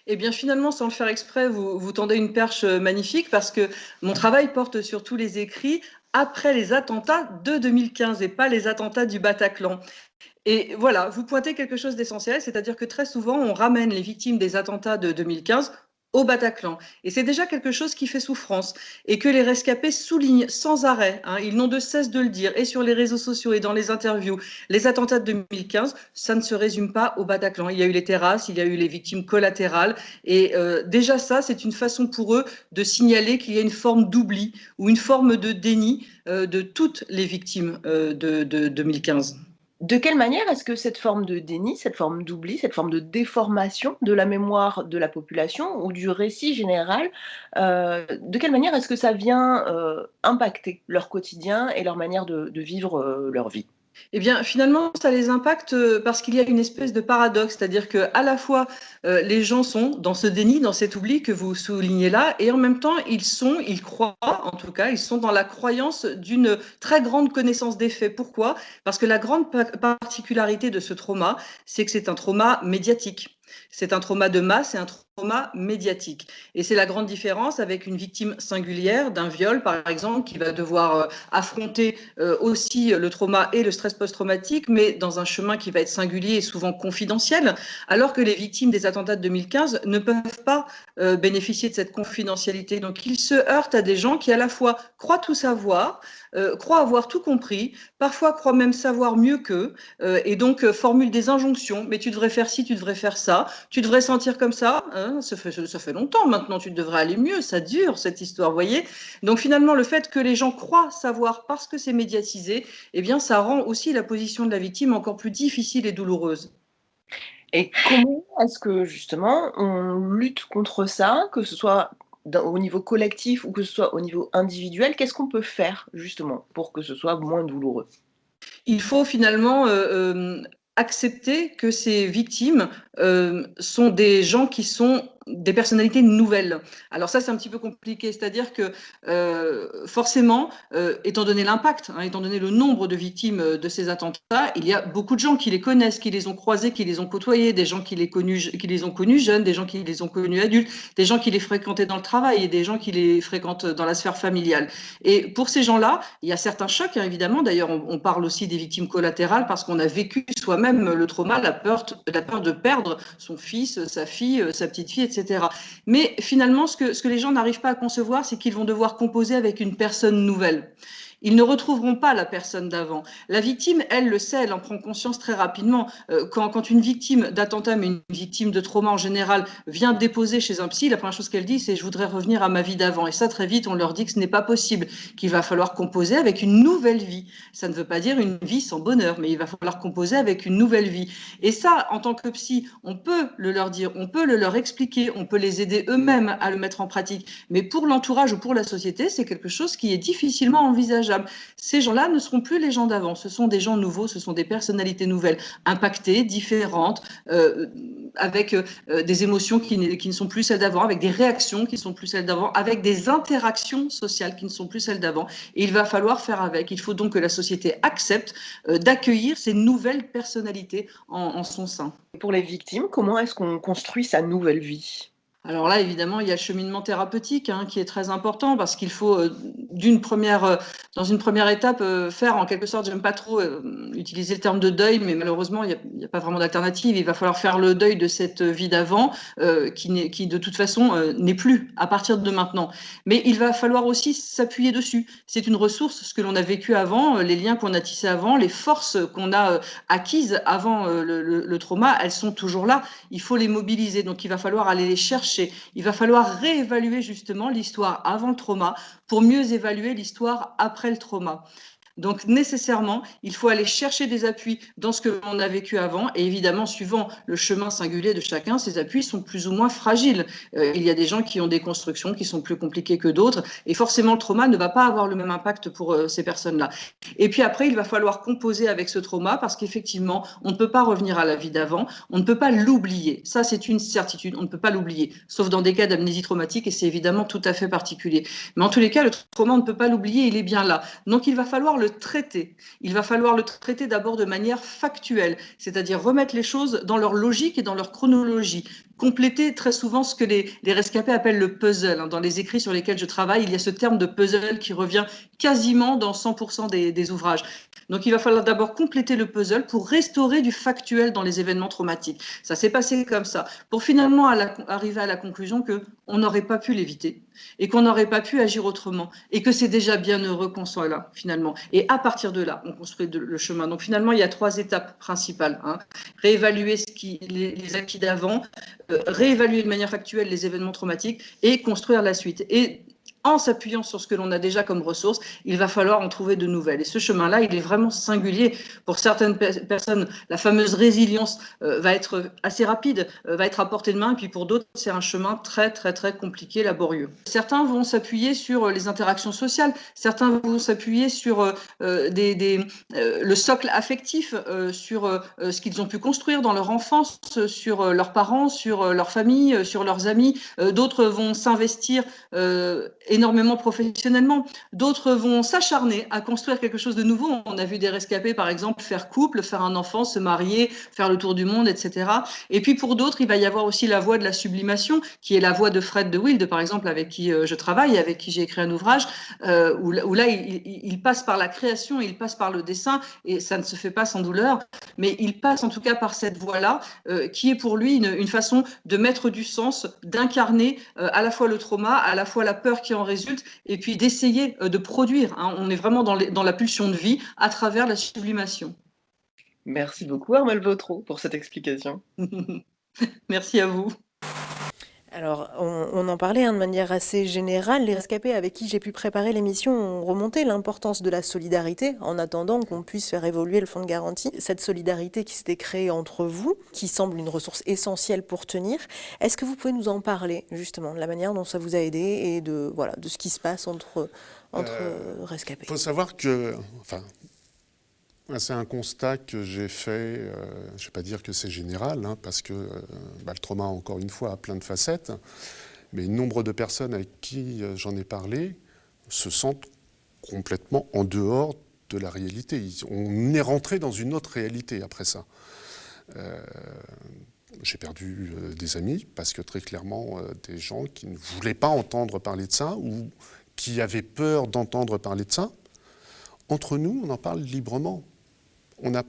Eh bien, finalement, sans le faire exprès, vous tendez une perche magnifique parce que mon travail porte sur tous les écrits après les attentats de 2015 et pas les attentats du Bataclan. Et voilà, vous pointez quelque chose d'essentiel, c'est-à-dire que très souvent, on ramène les victimes des attentats de 2015 au Bataclan. Et c'est déjà quelque chose qui fait souffrance et que les rescapés soulignent sans arrêt, hein, ils n'ont de cesse de le dire, et sur les réseaux sociaux et dans les interviews. Les attentats de 2015, ça ne se résume pas au Bataclan. Il y a eu les terrasses, il y a eu les victimes collatérales. Et déjà ça, c'est une façon pour eux de signaler qu'il y a une forme d'oubli ou une forme de déni de toutes les victimes de 2015. De quelle manière est-ce que cette forme de déni, cette forme d'oubli, cette forme de déformation de la mémoire de la population ou du récit général, de quelle manière est-ce que ça vient, impacter leur quotidien et leur manière de vivre, leur vie? Eh bien, finalement, ça les impacte parce qu'il y a une espèce de paradoxe, c'est-à-dire que à la fois les gens sont dans ce déni, dans cet oubli que vous soulignez là, et en même temps ils croient, en tout cas, ils sont dans la croyance d'une très grande connaissance des faits. Pourquoi? Parce que la grande particularité de ce trauma, c'est que c'est un trauma médiatique. C'est un trauma de masse et un trauma médiatique. Et c'est la grande différence avec une victime singulière d'un viol, par exemple, qui va devoir affronter aussi le trauma et le stress post-traumatique, mais dans un chemin qui va être singulier et souvent confidentiel, alors que les victimes des attentats de 2015 ne peuvent pas bénéficier de cette confidentialité. Donc ils se heurtent à des gens qui à la fois croient tout savoir, croient avoir tout compris, parfois croient même savoir mieux qu'eux, et donc formulent des injonctions. Mais tu devrais faire ci, tu devrais faire ça, tu devrais sentir comme ça. Hein, ça fait longtemps maintenant, tu devrais aller mieux, ça dure cette histoire, vous voyez. Donc finalement, le fait que les gens croient savoir parce que c'est médiatisé, eh bien ça rend aussi la position de la victime encore plus difficile et douloureuse. Et comment est-ce que justement on lutte contre ça, que ce soit au niveau collectif ou que ce soit au niveau individuel? Qu'est-ce qu'on peut faire justement pour que ce soit moins douloureux? Il faut finalement accepter que ces victimes sont des gens qui sont des personnalités nouvelles. Alors ça, c'est un petit peu compliqué, c'est-à-dire que forcément, étant donné l'impact, hein, étant donné le nombre de victimes de ces attentats, il y a beaucoup de gens qui les connaissent, qui les ont croisés, qui les ont côtoyés, des gens qui les ont connus jeunes, des gens qui les ont connus adultes, des gens qui les fréquentaient dans le travail et des gens qui les fréquentent dans la sphère familiale. Et pour ces gens-là, il y a certains chocs, hein, évidemment. D'ailleurs, on parle aussi des victimes collatérales parce qu'on a vécu soi-même le trauma, la peur de perdre son fils, sa fille, sa petite fille, etc. Mais finalement, ce que les gens n'arrivent pas à concevoir, c'est qu'ils vont devoir composer avec une personne nouvelle. Ils ne retrouveront pas la personne d'avant. La victime, elle le sait, elle en prend conscience très rapidement. Quand une victime d'attentat, mais une victime de trauma en général, vient déposer chez un psy, la première chose qu'elle dit, c'est « je voudrais revenir à ma vie d'avant ». Et ça, très vite, on leur dit que ce n'est pas possible, qu'il va falloir composer avec une nouvelle vie. Ça ne veut pas dire une vie sans bonheur, mais il va falloir composer avec une nouvelle vie. Et ça, en tant que psy, on peut le leur dire, on peut le leur expliquer, on peut les aider eux-mêmes à le mettre en pratique. Mais pour l'entourage ou pour la société, c'est quelque chose qui est difficilement envisageable. interchangeables. Ces gens-là ne seront plus les gens d'avant, ce sont des gens nouveaux, ce sont des personnalités nouvelles, impactées, différentes, avec des émotions qui ne sont plus celles d'avant, avec des réactions qui ne sont plus celles d'avant, avec des interactions sociales qui ne sont plus celles d'avant. Et il va falloir faire avec. Il faut donc que la société accepte d'accueillir ces nouvelles personnalités en son sein. Pour les victimes, comment est-ce qu'on construit sa nouvelle vie ? Alors là, évidemment, il y a le cheminement thérapeutique qui est très important parce qu'il faut, dans une première étape, faire en quelque sorte, j'aime pas trop utiliser le terme de deuil, mais malheureusement, il n'y a pas vraiment d'alternative. Il va falloir faire le deuil de cette vie d'avant qui de toute façon n'est plus à partir de maintenant. Mais il va falloir aussi s'appuyer dessus. C'est une ressource, ce que l'on a vécu avant, les liens qu'on a tissés avant, les forces qu'on a acquises avant le trauma, elles sont toujours là. Il faut les mobiliser. Donc, il va falloir aller les chercher. Il va falloir réévaluer justement l'histoire avant le trauma pour mieux évaluer l'histoire après le trauma. Donc nécessairement, il faut aller chercher des appuis dans ce que l'on a vécu avant et évidemment, suivant le chemin singulier de chacun, ces appuis sont plus ou moins fragiles. Il y a des gens qui ont des constructions qui sont plus compliquées que d'autres et forcément le trauma ne va pas avoir le même impact pour ces personnes-là. Et puis après, il va falloir composer avec ce trauma parce qu'effectivement, on ne peut pas revenir à la vie d'avant, on ne peut pas l'oublier. Ça, c'est une certitude, on ne peut pas l'oublier, sauf dans des cas d'amnésie traumatique et c'est évidemment tout à fait particulier. Mais en tous les cas, le trauma, on ne peut pas l'oublier, il est bien là. Donc il va falloir le traiter. Il va falloir le traiter d'abord de manière factuelle, c'est-à-dire remettre les choses dans leur logique et dans leur chronologie. Compléter très souvent ce que les rescapés appellent le puzzle. Dans les écrits sur lesquels je travaille, il y a ce terme de puzzle qui revient quasiment dans 100% des ouvrages. Donc il va falloir d'abord compléter le puzzle pour restaurer du factuel dans les événements traumatiques. Ça s'est passé comme ça, pour finalement arriver à la conclusion qu'on n'aurait pas pu l'éviter et qu'on n'aurait pas pu agir autrement et que c'est déjà bien heureux qu'on soit là finalement. Et à partir de là, on construit le chemin. Donc finalement, il y a 3 étapes principales. Réévaluer les acquis d'avant, réévaluer de manière factuelle les événements traumatiques et construire la suite. Et en s'appuyant sur ce que l'on a déjà comme ressources, il va falloir en trouver de nouvelles. Et ce chemin-là, il est vraiment singulier. Pour certaines personnes, la fameuse résilience va être assez rapide, va être à portée de main. Et puis pour d'autres, c'est un chemin très, très, très compliqué, laborieux. Certains vont s'appuyer sur les interactions sociales. Certains vont s'appuyer sur le socle affectif, sur ce qu'ils ont pu construire dans leur enfance, sur leurs parents, sur leur famille, sur leurs amis. D'autres vont s'investir énormément professionnellement. D'autres vont s'acharner à construire quelque chose de nouveau. On a vu des rescapés, par exemple, faire couple, faire un enfant, se marier, faire le tour du monde, etc. Et puis pour d'autres, il va y avoir aussi la voie de la sublimation, qui est la voie de Fred de Wilde, par exemple, avec qui je travaille, avec qui j'ai écrit un ouvrage, où là, il passe par la création, il passe par le dessin, et ça ne se fait pas sans douleur, mais il passe en tout cas par cette voie-là, qui est pour lui une façon de mettre du sens, d'incarner à la fois le trauma, à la fois la peur qui en résulte, et puis d'essayer de produire. On est vraiment dans la pulsion de vie à travers la sublimation. Merci beaucoup Armelle Vautreau pour cette explication. Merci à vous. Alors, on en parlait de manière assez générale. Les rescapés avec qui j'ai pu préparer l'émission ont remonté l'importance de la solidarité en attendant qu'on puisse faire évoluer le fonds de garantie. Cette solidarité qui s'était créée entre vous, qui semble une ressource essentielle pour tenir. Est-ce que vous pouvez nous en parler, justement, de la manière dont ça vous a aidé et de ce qui se passe entre rescapés ? Il faut savoir que... c'est un constat que j'ai fait, je ne vais pas dire que c'est général, parce que le trauma, encore une fois, a plein de facettes, mais nombre de personnes avec qui j'en ai parlé se sentent complètement en dehors de la réalité. On est rentré dans une autre réalité après ça. J'ai perdu des amis, parce que très clairement, des gens qui ne voulaient pas entendre parler de ça, ou qui avaient peur d'entendre parler de ça. Entre nous, on en parle librement. On n'a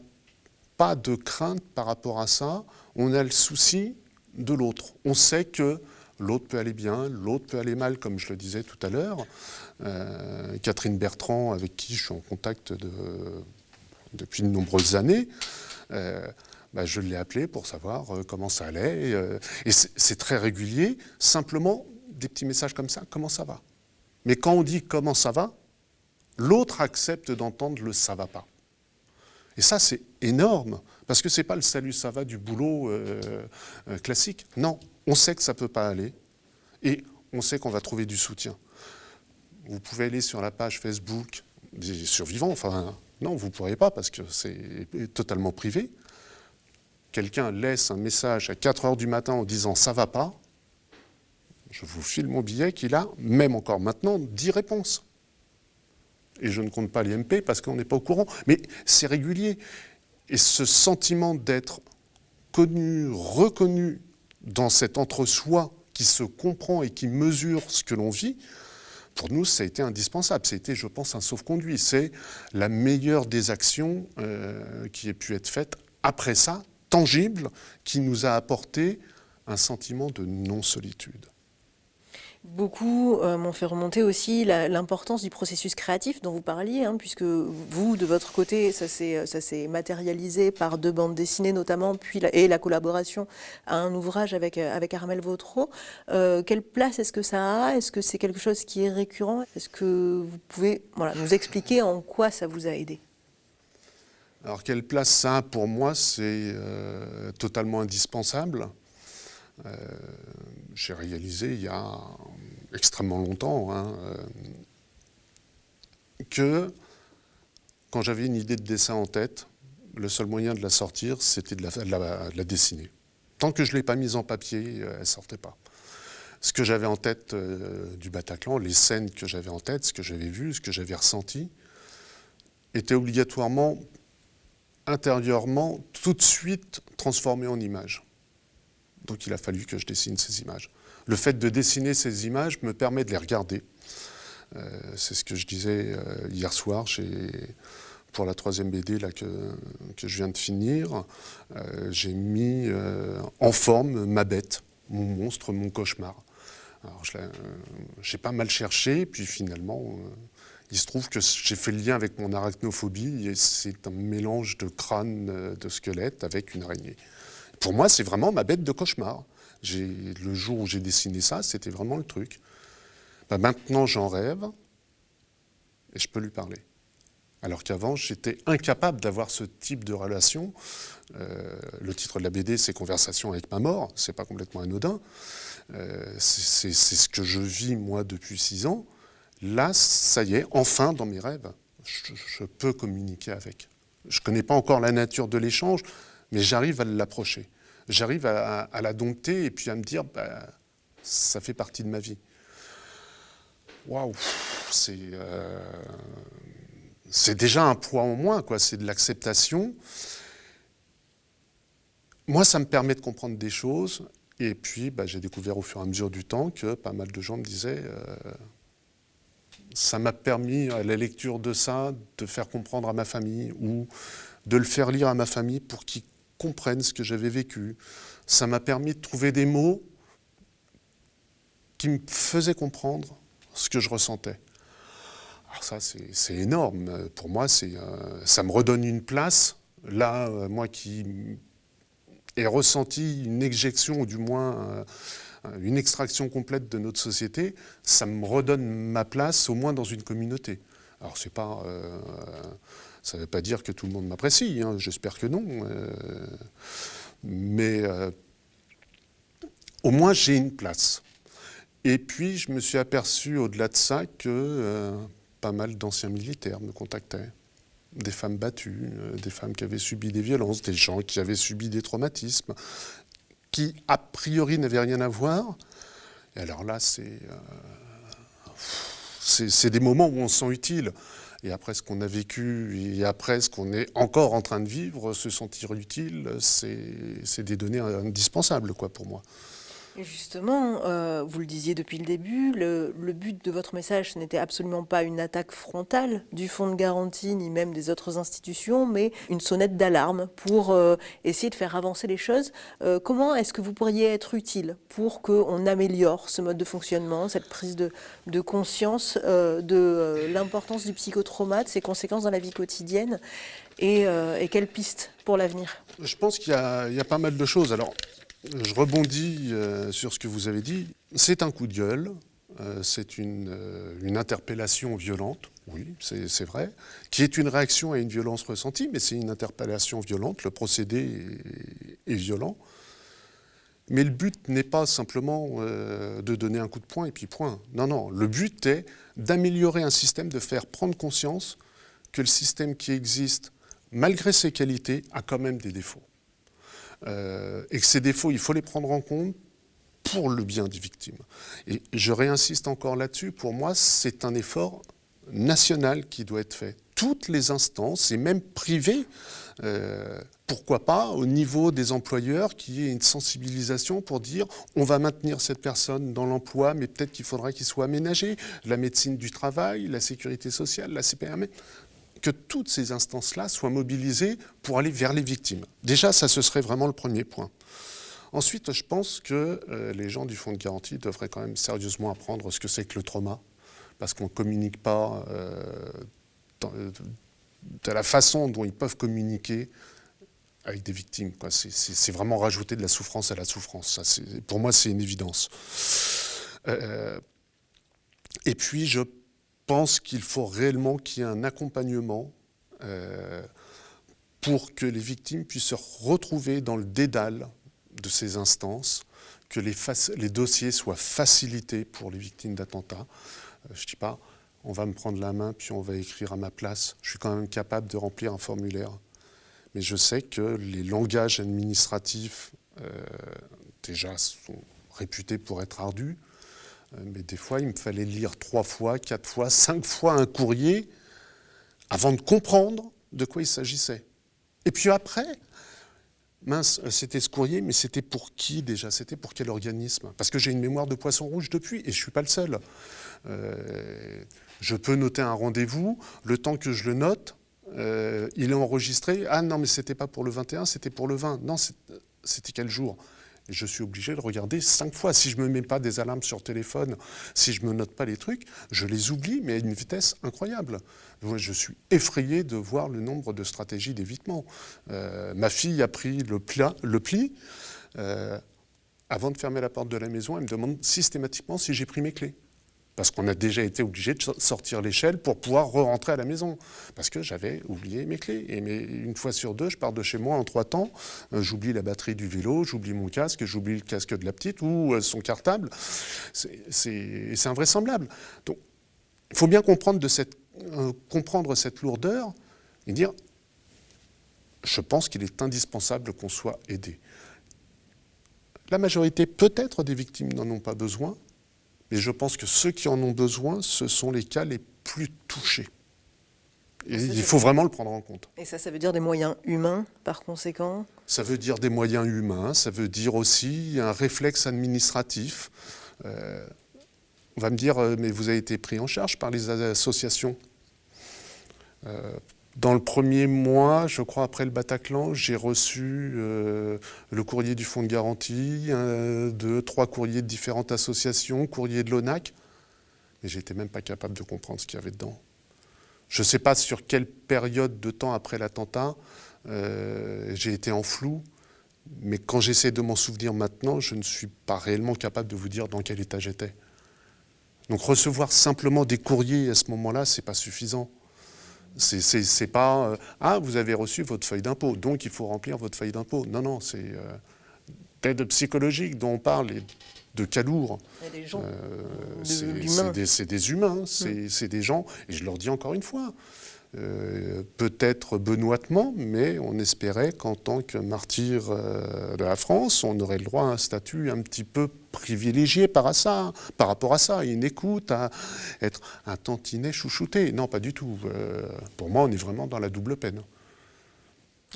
pas de crainte par rapport à ça, on a le souci de l'autre. On sait que l'autre peut aller bien, l'autre peut aller mal, comme je le disais tout à l'heure. Catherine Bertrand, avec qui je suis en contact depuis de nombreuses années, je l'ai appelée pour savoir comment ça allait. Et c'est très régulier, simplement des petits messages comme ça, comment ça va. Mais quand on dit comment ça va, l'autre accepte d'entendre le ça va pas. Et ça, c'est énorme, parce que ce n'est pas le salut ça va du boulot classique. Non, on sait que ça ne peut pas aller, et on sait qu'on va trouver du soutien. Vous pouvez aller sur la page Facebook des survivants, enfin, non, vous ne pourrez pas parce que c'est totalement privé. Quelqu'un laisse un message à 4 heures du matin en disant « ça ne va pas », je vous file mon billet qu'il a, même encore maintenant, 10 réponses. Et je ne compte pas les MP parce qu'on n'est pas au courant. Mais c'est régulier. Et ce sentiment d'être connu, reconnu dans cet entre-soi qui se comprend et qui mesure ce que l'on vit, pour nous, ça a été indispensable. Ça a été, je pense, un sauf-conduit. C'est la meilleure des actions qui ait pu être faite après ça, tangible, qui nous a apporté un sentiment de non-solitude. Beaucoup m'ont fait remonter aussi l'importance du processus créatif dont vous parliez, puisque vous, de votre côté, ça s'est matérialisé par 2 bandes dessinées notamment, et la collaboration à un ouvrage avec Armelle Vautreau. Quelle place est-ce que ça a? Est-ce que c'est quelque chose qui est récurrent? Est-ce que vous pouvez nous expliquer en quoi ça vous a aidé? Alors, quelle place ça a pour moi? C'est totalement indispensable. J'ai réalisé il y a extrêmement longtemps que quand j'avais une idée de dessin en tête, le seul moyen de la sortir, c'était de la dessiner. Tant que je ne l'ai pas mise en papier, elle ne sortait pas. Ce que j'avais en tête du Bataclan, les scènes que j'avais en tête, ce que j'avais vu, ce que j'avais ressenti, était obligatoirement, intérieurement, tout de suite transformé en images. Donc il a fallu que je dessine ces images. Le fait de dessiner ces images me permet de les regarder. C'est ce que je disais hier soir pour la 3e BD là, que je viens de finir. J'ai mis en forme ma bête, mon monstre, mon cauchemar. Alors j'ai pas mal cherché, puis finalement, il se trouve que j'ai fait le lien avec mon arachnophobie, et c'est un mélange de crâne, de squelette avec une araignée. Pour moi, c'est vraiment ma bête de cauchemar. Le jour où j'ai dessiné ça, c'était vraiment le truc. Maintenant, j'en rêve et je peux lui parler. Alors qu'avant, j'étais incapable d'avoir ce type de relation. Le titre de la BD, c'est « Conversation avec ma mort ». C'est pas complètement anodin. C'est ce que je vis, moi, depuis 6 ans. Là, ça y est, enfin, dans mes rêves, je peux communiquer avec. Je ne connais pas encore la nature de l'échange, mais j'arrive à l'approcher. J'arrive à la dompter et puis à me dire, ça fait partie de ma vie. Waouh, c'est déjà un poids en moins, quoi. C'est de l'acceptation. Moi, ça me permet de comprendre des choses. Et puis, j'ai découvert au fur et à mesure du temps que pas mal de gens me disaient, ça m'a permis, à la lecture de ça, de faire comprendre à ma famille ou de le faire lire à ma famille pour qu'ils comprennent ce que j'avais vécu. Ça m'a permis de trouver des mots qui me faisaient comprendre ce que je ressentais. Alors ça, c'est énorme. Pour moi, ça me redonne une place. Là, moi qui ai ressenti une éjection, ou du moins une extraction complète de notre société, ça me redonne ma place, au moins dans une communauté. Alors c'est pas... ça ne veut pas dire que tout le monde m'apprécie, j'espère que non. Mais au moins, j'ai une place. Et puis, je me suis aperçu, au-delà de ça, que pas mal d'anciens militaires me contactaient. Des femmes battues, des femmes qui avaient subi des violences, des gens qui avaient subi des traumatismes, qui, a priori, n'avaient rien à voir. Et alors là, c'est des moments où on se sent utile. Et après ce qu'on a vécu, et après ce qu'on est encore en train de vivre, se sentir utile, c'est des données indispensables, quoi, pour moi. Et justement, vous le disiez depuis le début, le but de votre message, ce n'était absolument pas une attaque frontale du fonds de garantie, ni même des autres institutions, mais une sonnette d'alarme pour essayer de faire avancer les choses. Comment est-ce que vous pourriez être utile pour qu'on améliore ce mode de fonctionnement, cette prise de conscience de l'importance du psychotrauma, de ses conséquences dans la vie quotidienne, et quelles pistes pour l'avenir? Je pense qu'il y a pas mal de choses. Alors, je rebondis sur ce que vous avez dit. C'est un coup de gueule, c'est une interpellation violente, oui, c'est vrai, qui est une réaction à une violence ressentie, mais c'est une interpellation violente, le procédé est violent. Mais le but n'est pas simplement de donner un coup de poing et puis point. Non, non, le but est d'améliorer un système, de faire prendre conscience que le système qui existe, malgré ses qualités, a quand même des défauts. Et que ces défauts, il faut les prendre en compte pour le bien des victimes. Et je réinsiste encore là-dessus, pour moi, c'est un effort national qui doit être fait. Toutes les instances, et même privées, pourquoi pas, au niveau des employeurs, qu'il y ait une sensibilisation pour dire on va maintenir cette personne dans l'emploi, mais peut-être qu'il faudra qu'il soit aménagé. La médecine du travail, la sécurité sociale, la CPAM, que toutes ces instances-là soient mobilisées pour aller vers les victimes. Déjà, ça, ce serait vraiment le premier point. Ensuite, je pense que les gens du fonds de garantie devraient quand même sérieusement apprendre ce que c'est que le trauma, parce qu'on ne communique pas de la façon dont ils peuvent communiquer avec des victimes. C'est vraiment rajouter de la souffrance à la souffrance. Ça, pour moi, c'est une évidence. Et puis, je pense qu'il faut réellement qu'il y ait un accompagnement pour que les victimes puissent se retrouver dans le dédale de ces instances, que les dossiers soient facilités pour les victimes d'attentats. Je ne dis pas, on va me prendre la main, puis on va écrire à ma place. Je suis quand même capable de remplir un formulaire. Mais je sais que les langages administratifs, déjà, sont réputés pour être ardus. Mais des fois, il me fallait lire 3 fois, 4 fois, 5 fois un courrier avant de comprendre de quoi il s'agissait. Et puis après, mince, c'était ce courrier, mais c'était pour qui déjà? C'était pour quel organisme? Parce que j'ai une mémoire de poisson rouge depuis, et je ne suis pas le seul. Je peux noter un rendez-vous, le temps que je le note, il est enregistré. Ah non, mais ce n'était pas pour le 21, c'était pour le 20. Non, c'était quel jour? Et je suis obligé de regarder 5 fois. Si je ne me mets pas des alarmes sur téléphone, si je ne me note pas les trucs, je les oublie, mais à une vitesse incroyable. Moi, je suis effrayé de voir le nombre de stratégies d'évitement. Ma fille a pris le pli. Avant de fermer la porte de la maison, elle me demande systématiquement si j'ai pris mes clés. Parce qu'on a déjà été obligé de sortir l'échelle pour pouvoir re-rentrer à la maison. Parce que j'avais oublié mes clés. Et une fois sur 2, je pars de chez moi en 3 temps. J'oublie la batterie du vélo, j'oublie mon casque, j'oublie le casque de la petite ou son cartable. C'est invraisemblable. Donc, il faut bien comprendre cette lourdeur et dire, je pense qu'il est indispensable qu'on soit aidé. La majorité, peut-être, des victimes n'en ont pas besoin. Mais je pense que ceux qui en ont besoin, ce sont les cas les plus touchés. Et il faut vraiment le prendre en compte. Et ça veut dire des moyens humains, par conséquent? Ça veut dire des moyens humains, ça veut dire aussi un réflexe administratif. On va me dire, mais vous avez été pris en charge par les associations. Dans le premier mois, je crois, après le Bataclan, j'ai reçu le courrier du fonds de garantie, 2, 3 courriers de différentes associations, courrier de l'ONAC, mais je n'étais même pas capable de comprendre ce qu'il y avait dedans. Je ne sais pas sur quelle période de temps après l'attentat, j'ai été en flou, mais quand j'essaie de m'en souvenir maintenant, je ne suis pas réellement capable de vous dire dans quel état j'étais. Donc recevoir simplement des courriers à ce moment-là, ce n'est pas suffisant. C'est pas ah, vous avez reçu votre feuille d'impôt, donc il faut remplir votre feuille d'impôt. Non, non, c'est l'aide psychologique dont on parle et de calourd. C'est des humains, c'est des gens, et je leur dis encore une fois, peut-être benoîtement, mais on espérait qu'en tant que martyr de la France, on aurait le droit à un statut un petit peu privilégié par rapport à ça, une écoute, à être un tantinet chouchouté. Non, pas du tout. Pour moi, on est vraiment dans la double peine.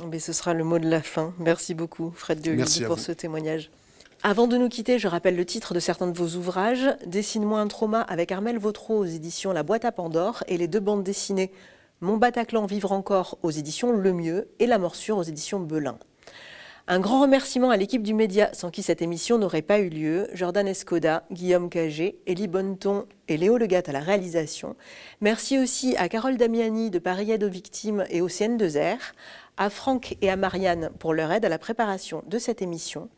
Mais ce sera le mot de la fin. Merci beaucoup, Fred Deolide, pour ce témoignage. Avant de nous quitter, je rappelle le titre de certains de vos ouvrages. « Dessine-moi un trauma » avec Armelle Vautreau aux éditions La Boîte à Pandore et les 2 bandes dessinées « Mon Bataclan vivre encore » aux éditions Le Mieux et La Morsure aux éditions Belin. Un grand remerciement à l'équipe du Média, sans qui cette émission n'aurait pas eu lieu. Jordan Escoda, Guillaume Cagé, Élie Bonneton et Léo Legat à la réalisation. Merci aussi à Carole Damiani de Paris Aide aux Victimes et au CN2R, à Franck et à Marianne pour leur aide à la préparation de cette émission.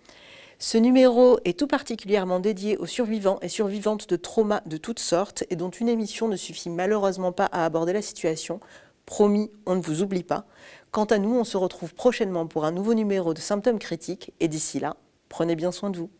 Ce numéro est tout particulièrement dédié aux survivants et survivantes de traumas de toutes sortes et dont une émission ne suffit malheureusement pas à aborder la situation. Promis, on ne vous oublie pas. Quant à nous, on se retrouve prochainement pour un nouveau numéro de Symptômes critiques et d'ici là, Prenez bien soin de vous.